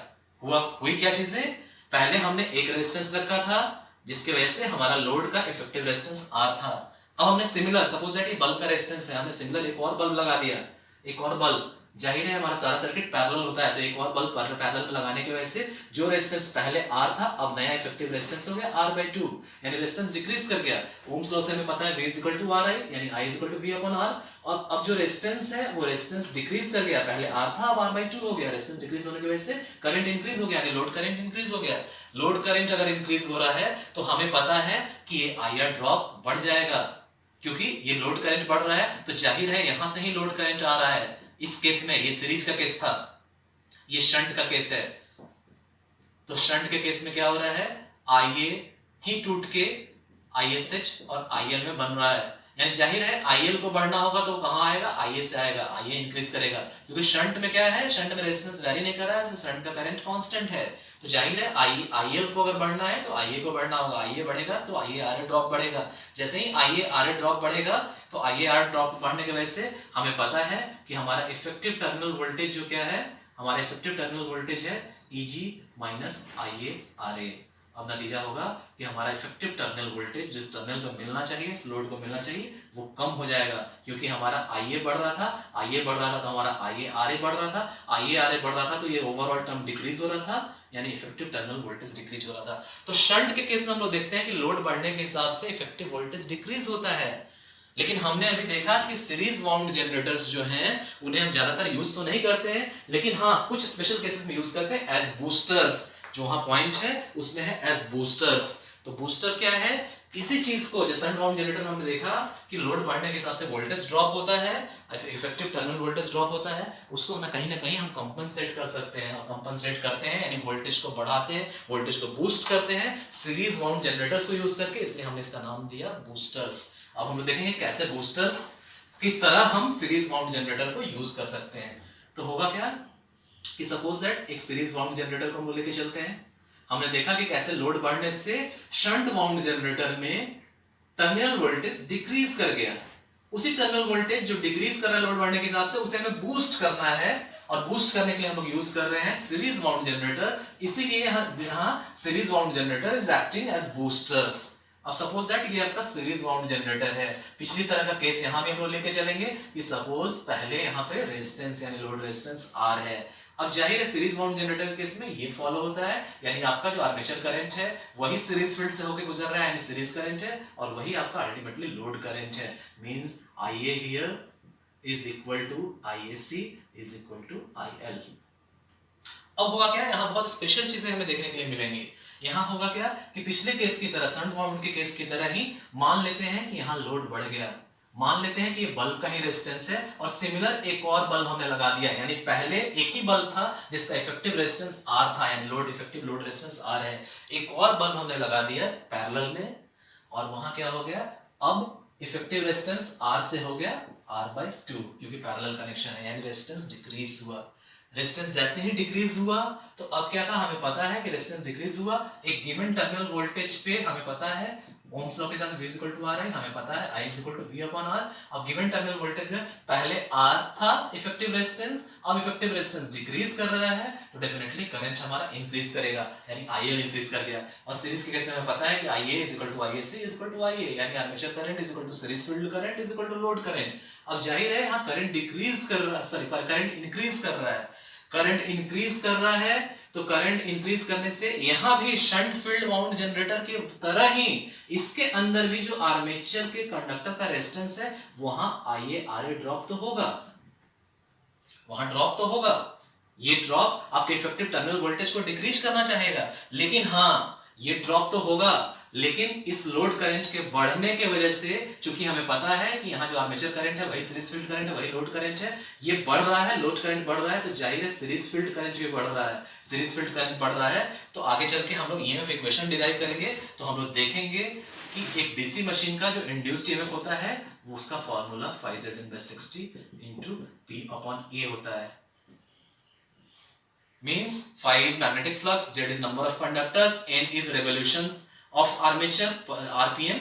हुई क्या चीजें, पहले हमने एक रेजिस्टेंस रखा था जिसकी वजह से हमारा लोड का इफेक्टिव रेजिस्टेंस R था। अब हमने सिमिलर, सपोज दैट ये बल्ब का रेजिस्टेंस है, हमने सिमिलर एक और बल्ब लगा दिया, एक और बल्ब, जाहिर है हमारा सारा सर्किट पैरेलल होता है, तो एक और बल्ब पैरेलल में लगाने की वजह से जो रेजिस्टेंस पहले R था अब नया इफेक्टिव रेजिस्टेंस हो गया R/2, यानी रेजिस्टेंस डिक्रीज कर गया। ओम्स लॉ से हमें पता है V = RI, यानी I = V/R, और अब जो रेजिस्टेंस है वो रेजिस्टेंस डिक्रीज कर गया, पहले R था अब R/2 हो गया। रेजिस्टेंस डिक्रीज होने की वजह से करंट इंक्रीज हो गया, यानी लोड करंट इंक्रीज हो गया। लोड करंट अगर इंक्रीज हो रहा है तो हमें पता है कि ये IR ड्रॉप बढ़ जाएगा, क्योंकि ये लोड करंट बढ़ रहा है तो जाहिर है यहां से ही लोड करंट आ रहा है। इस केस में ये सीरीज का केस था, ये शंट का केस है, तो शंट के केस में क्या हो रहा है, IA ही टूट के ISH और IL में बन रहा है, यानी जाहिर है IL को बढ़ना होगा तो कहाँ आएगा, IA से आएगा, IA इंक्रीज करेगा, क्योंकि शंट में क्या है, शंट में रेजिस्टेंस वेरी नहीं कर रहा है, शंट का करंट कांस्टेंट है, तो जाहिर है IL को अगर बढ़ना है तो IA को बढ़ना होगा, IA बढ़ेगा तो IARA ड्रॉप बढ़ेगा। जैसे ही IARA ड्रॉप बढ़ेगा तो IAR ड्रॉप बढ़ने की वजह से हमें पता है कि हमारा इफेक्टिव टर्मिनल वोल्टेज जो क्या है, हमारा इफेक्टिव टर्मिनल वोल्टेज है EG माइनस IARA। अब नतीजा होगा कि हमारा इफेक्टिव टर्मिनल वोल्टेज जिस टर्मिनल को मिलना चाहिए, इस लोड को मिलना चाहिए, वो कम हो जाएगा, क्योंकि हमारा IA बढ़ रहा था, IA बढ़ रहा था तो हमारा IARA बढ़ रहा था, IARA बढ़ रहा था तो ये ओवरऑल टर्म डिक्रीज हो रहा था, यानी इफेक्टिव टर्मिनल वोल्टेज डिक्रीज हो रहा था। तो शंट के केस में हम लोग देखते हैं कि लोड बढ़ने के हिसाब से इफेक्टिव वोल्टेज डिक्रीज होता है। लेकिन हमने अभी देखा कि सीरीज वाउंड जनरेटर्स जो हैं उन्हें हम ज्यादातर यूज तो नहीं करते हैं, लेकिन हाँ कुछ स्पेशल केसेस में यूज करते हैं एज बूस्टर्स। जो वहां पॉइंट है उसमें है एज बूस्टर्स। तो बूस्टर क्या है, इसी चीज को जो शंट वाउंड जनरेटर में हमने देखा कि लोड बढ़ने के हिसाब से वोल्टेज ड्रॉप होता है, इफेक्टिव टर्मिनल वोल्टेज ड्रॉप होता है, उसको ना कहीं हम कंपनसेट कर सकते हैं, और कंपनसेट करते हैं यानी वोल्टेज को बढ़ाते हैं, वोल्टेज को बूस्ट करते हैं सीरीज वाउंड जनरेटर्स को यूज करके, इसलिए हमने इसका नाम दिया बूस्टर्स। अब हम देखेंगे कैसे बूस्टर्स की तरह हम सीरीज वाउंड जनरेटर को यूज कर सकते हैं। तो होगा क्या कि सपोज दैट एक सीरीज वाउंड जनरेटर को हम लेके चलते हैं, हमने देखा कि कैसे लोड बढ़ने से शंट वाउंड जनरेटर में टर्मिनल वोल्टेज डिक्रीज कर गया। उसी टर्मिनल वोल्टेज जो डिक्रीज कर रहा है लोड बढ़ने के हिसाब से, उसे हमें बूस्ट करना है, और बूस्ट करने के लिए हम लोग यूज कर रहे हैं सीरीज वाउंड जनरेटर। इसीलिए यहां series wound generator is acting as boosters. अब सपोज दैट ये आपका सीरीज वाउंड जनरेटर है, पिछली तरह का केस यहां भी हम लोग लेके चलेंगे कि सपोज पहले यहां पे रेजिस्टेंस यानी लोड रेजिस्टेंस R है। अब जाहिर है सीरीज वाउंड जनरेटर के केस में ये फॉलो होता है, यानी आपका जो आर्मेचर करंट है वही सीरीज फील्ड से होकर गुजर रहा है, यानी सीरीज करंट है, और वही आपका अल्टीमेटली लोड करंट है। Means IA here is equal to IAC is equal to IL। अब होगा क्या, यहाँ बहुत स्पेशल चीजें हमें देखने के लिए मिलेंगी। यहाँ होगा क्या कि पिछले केस की तरह, शंट वाउंड के केस की तरह ही मान लेते हैं कि यहाँ लोड बढ़ गया, मान लेते हैं कि ये बल्ब का ही रेजिस्टेंस है, और सिमिलर एक और बल्ब हमने लगा दिया, यानी पहले एक ही बल्ब था जिसका इफेक्टिव रेजिस्टेंस R था, यानी load effective load resistance R है, एक और बल्ब हमने लगा दिया पैरेलल में, और वहां क्या हो गया, अब इफेक्टिव रेजिस्टेंस R से हो गया R/2, क्योंकि पैरेलल कनेक्शन है, यानी रेजिस्टेंस डिक्रीज हुआ। रेजिस्टेंस जैसे ही डिक्रीज हुआ तो अब क्या था, हमें पता है कि रेजिस्टेंस डिक्रीज हुआ, एक गिवन टर्मिनल वोल्टेज पे हमें पता है ओम्स लॉ के साथ V = R है, हमें पता है I = V/R। अब गिवन टर्मिनल वोल्टेज में पहले R था इफेक्टिव रेजिस्टेंस, अब इफेक्टिव रेजिस्टेंस डिक्रीज कर रहा है, तो डेफिनेटली करंट हमारा इंक्रीज करेगा, यानी IL इंक्रीज कर गया। और सीरीज के केस में हमें पता है कि IA = IAC = IA, यानी armature current = series field current = load current. अब जाहिर है यहाँ करंट डिक्रीज कर रहा है, सॉरी करंट इंक्रीज कर रहा है, करंट इंक्रीज कर रहा है, तो करंट इंक्रीज करने से यहां भी शंट फील्ड वाउंड जनरेटर की तरह ही इसके अंदर भी जो आर्मेचर के कंडक्टर का रेजिस्टेंस है वहां IARA ड्रॉप तो होगा, वहां ड्रॉप तो होगा। ये ड्रॉप आपके इफेक्टिव टर्मिनल वोल्टेज को डिक्रीज करना चाहेगा, लेकिन हाँ ये ड्रॉप तो होगा, लेकिन इस लोड करंट के बढ़ने के वजह से, चूंकि हमें पता है कि यहाँ जो आर्मेचर करंट है वही सीरीज फील्ड करंट है, वही लोड करंट है, ये बढ़ रहा है, लोड करंट बढ़ रहा है, तो जाहिर है सीरीज फील्ड करंट भी बढ़ रहा है, सीरीज फील्ड करंट बढ़ रहा है। तो आगे चल के हम लोग EMF इक्वेशन डिराइव करेंगे, तो हम लोग देखेंगे कि एक डीसी मशीन का जो इंड्यूस्ड EMF होता है वो उसका फॉर्मूला Φ/60 × P/A होता है। Means phi is magnetic flux, Z is number of conductors, N is revolutions of armature, RPM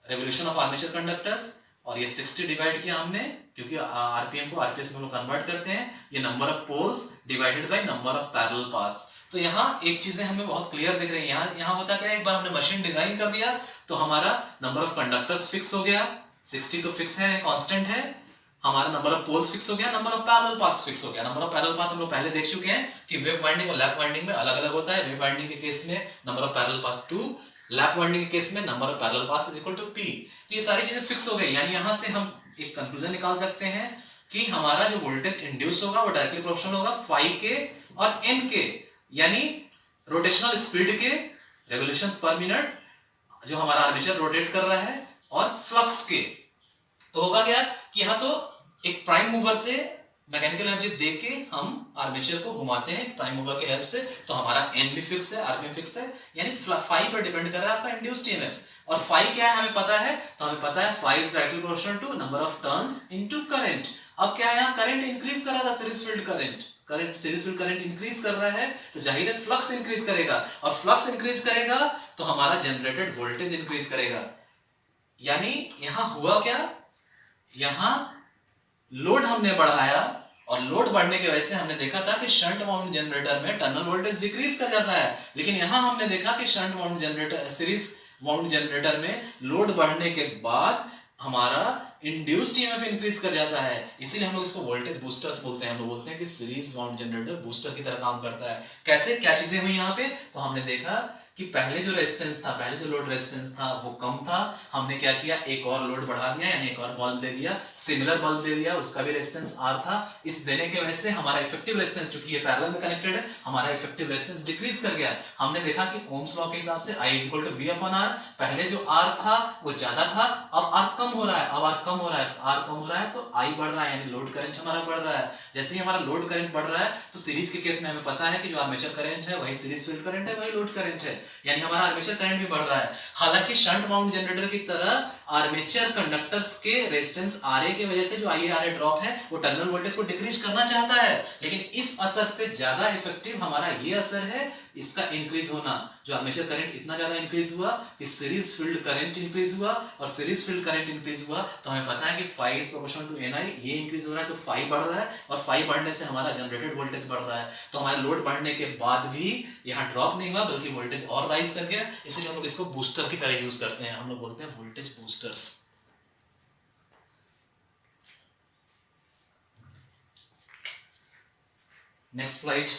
revolution of armature conductors, और ये 60 डिवाइड किया हमने, क्योंकि RPM को RPS में हम लोग कन्वर्ट करते हैं, ये number of poles divided by number of parallel paths. तो यहाँ एक चीजें हमें बहुत क्लियर दिख रही है, यहाँ होता क्या है, एक बार हमने मशीन डिजाइन कर दिया तो हमारा नंबर ऑफ कंडक्टर्स फिक्स हो गया, 60 तो फिक्स है, कांस्टेंट है, हमारा नंबर ऑफ पोल्स फिक्स हो गया, number of parallel paths fix हो गया। नंबर ऑफ पैरेलल पाथ हम लोग पहले देख चुके हैं कि वेव वाइंडिंग और लैप वाइंडिंग में अलग अलग होता है। वेव वाइंडिंग के केस में number of parallel paths 2, lap winding के केस में number of parallel paths = P। तो ये सारी चीजें फिक्स हो गई, यानी यहां से हम एक कंक्लूजन निकाल सकते हैं कि हमारा जो वोल्टेज इंड्यूस होगा वो डायरेक्टली प्रोपोर्शनल होगा phi के और n के, यानी रोटेशनल स्पीड के, रेवोल्यूशंस पर मिनट जो हमारा आर्मेचर रोटेट कर रहा है, और फ्लक्स के। तो होगा क्या कि यहाँ तो एक प्राइम मूवर से मैकेनिकल एनर्जी देके हम आर्मेचर को घुमाते हैं प्राइम मूवर के हेल्प से, तो हमारा N भी फिक्स है, RPM फिक्स है, यानी phi पर डिपेंड कर रहा है आपका इंड्यूस्ड EMF। और फाई क्या है हमें पता है, तो हमें पता है phi is directly proportional to number of turns into current. अब क्या है, यहाँ करंट इंक्रीज कर रहा था, series field current series field current increase कर रहा है, तो जाहिर है फ्लक्स इंक्रीज करेगा, और फ्लक्स इंक्रीज करेगा तो हमारा जनरेटेड वोल्टेज इंक्रीज करेगा। यानी यहां हुआ क्या, यहां लोड हमने बढ़ाया, और लोड बढ़ने की वजह से हमने देखा था कि शंट वाउंड जनरेटर में टर्मिनल वोल्टेज डिक्रीज कर जाता है, लेकिन यहां हमने देखा कि shunt wound generator, series wound generator में लोड बढ़ने के बाद हमारा इंड्यूस्ड ईएमएफ इंक्रीज कर जाता है, इसीलिए हम लोग इसको वोल्टेज बूस्टर्स बोलते हैं। हम लोग बोलते हैं कि सीरीज वाउंड जनरेटर बूस्टर की तरह काम करता है। कैसे, क्या चीजें हुई यहाँ पे, तो हमने देखा कि पहले जो रेजिस्टेंस था, पहले जो लोड रेजिस्टेंस था वो कम था, हमने क्या किया, एक और लोड बढ़ा दिया, यानी एक और बल्ब दे दिया, सिमिलर बल्ब दे दिया, उसका भी रेजिस्टेंस आर था। इस देने की वजह से हमारा इफेक्टिव रेजिस्टेंस, चूंकि ये पैरेलल में कनेक्टेड है, हमारा इफेक्टिव रेजिस्टेंस डिक्रीज कर गया। हमने देखा कि ओम्स लॉ के हिसाब से I = V/R, पहले जो R था वो ज्यादा था, अब R कम हो रहा है, अब R कम हो रहा है, R कम हो रहा है तो I बढ़ रहा है, यानी लोड करंट हमारा बढ़ रहा है। जैसे ही हमारा लोड करंट बढ़ रहा है तो सीरीज के केस में हमें पता है कि जो आर्मेचर करंट है वही सीरीज फील्ड करंट है, वही लोड करंट है, यानी हमारा आर्मेचर करंट भी बढ़ रहा है। हालांकि शंट वाउंड जनरेटर की तरह आर्मेचर कंडक्टर्स के रेजिस्टेंस Ra की वजह से जो IaRa ड्रॉप है वो टर्मिनल वोल्टेज को डिक्रीज करना चाहता है, लेकिन इस असर से ज्यादा इफेक्टिव हमारा ये असर है, इसका इंक्रीज होना। जो आर्मेचर करंट इतना ज्यादा इंक्रीज हुआ कि सीरीज फील्ड करंट इंक्रीज हुआ, और सीरीज फील्ड करंट इंक्रीज हुआ तो हमें पता है कि phi is proportional to Ni, ये इंक्रीज हो रहा है तो फाई बढ़ रहा है, और फाई बढ़ने से हमारा जनरेटेड वोल्टेज बढ़ रहा है, तो हमारे लोड बढ़ने के बाद भी यहाँ ड्रॉप नहीं हुआ बल्कि वोल्टेज और राइज कर गया, इसलिए हम लोग इसको बूस्टर की तरह यूज करते हैं, हम लोग बोलते हैं वोल्टेज बूस्टर्स। Next slide.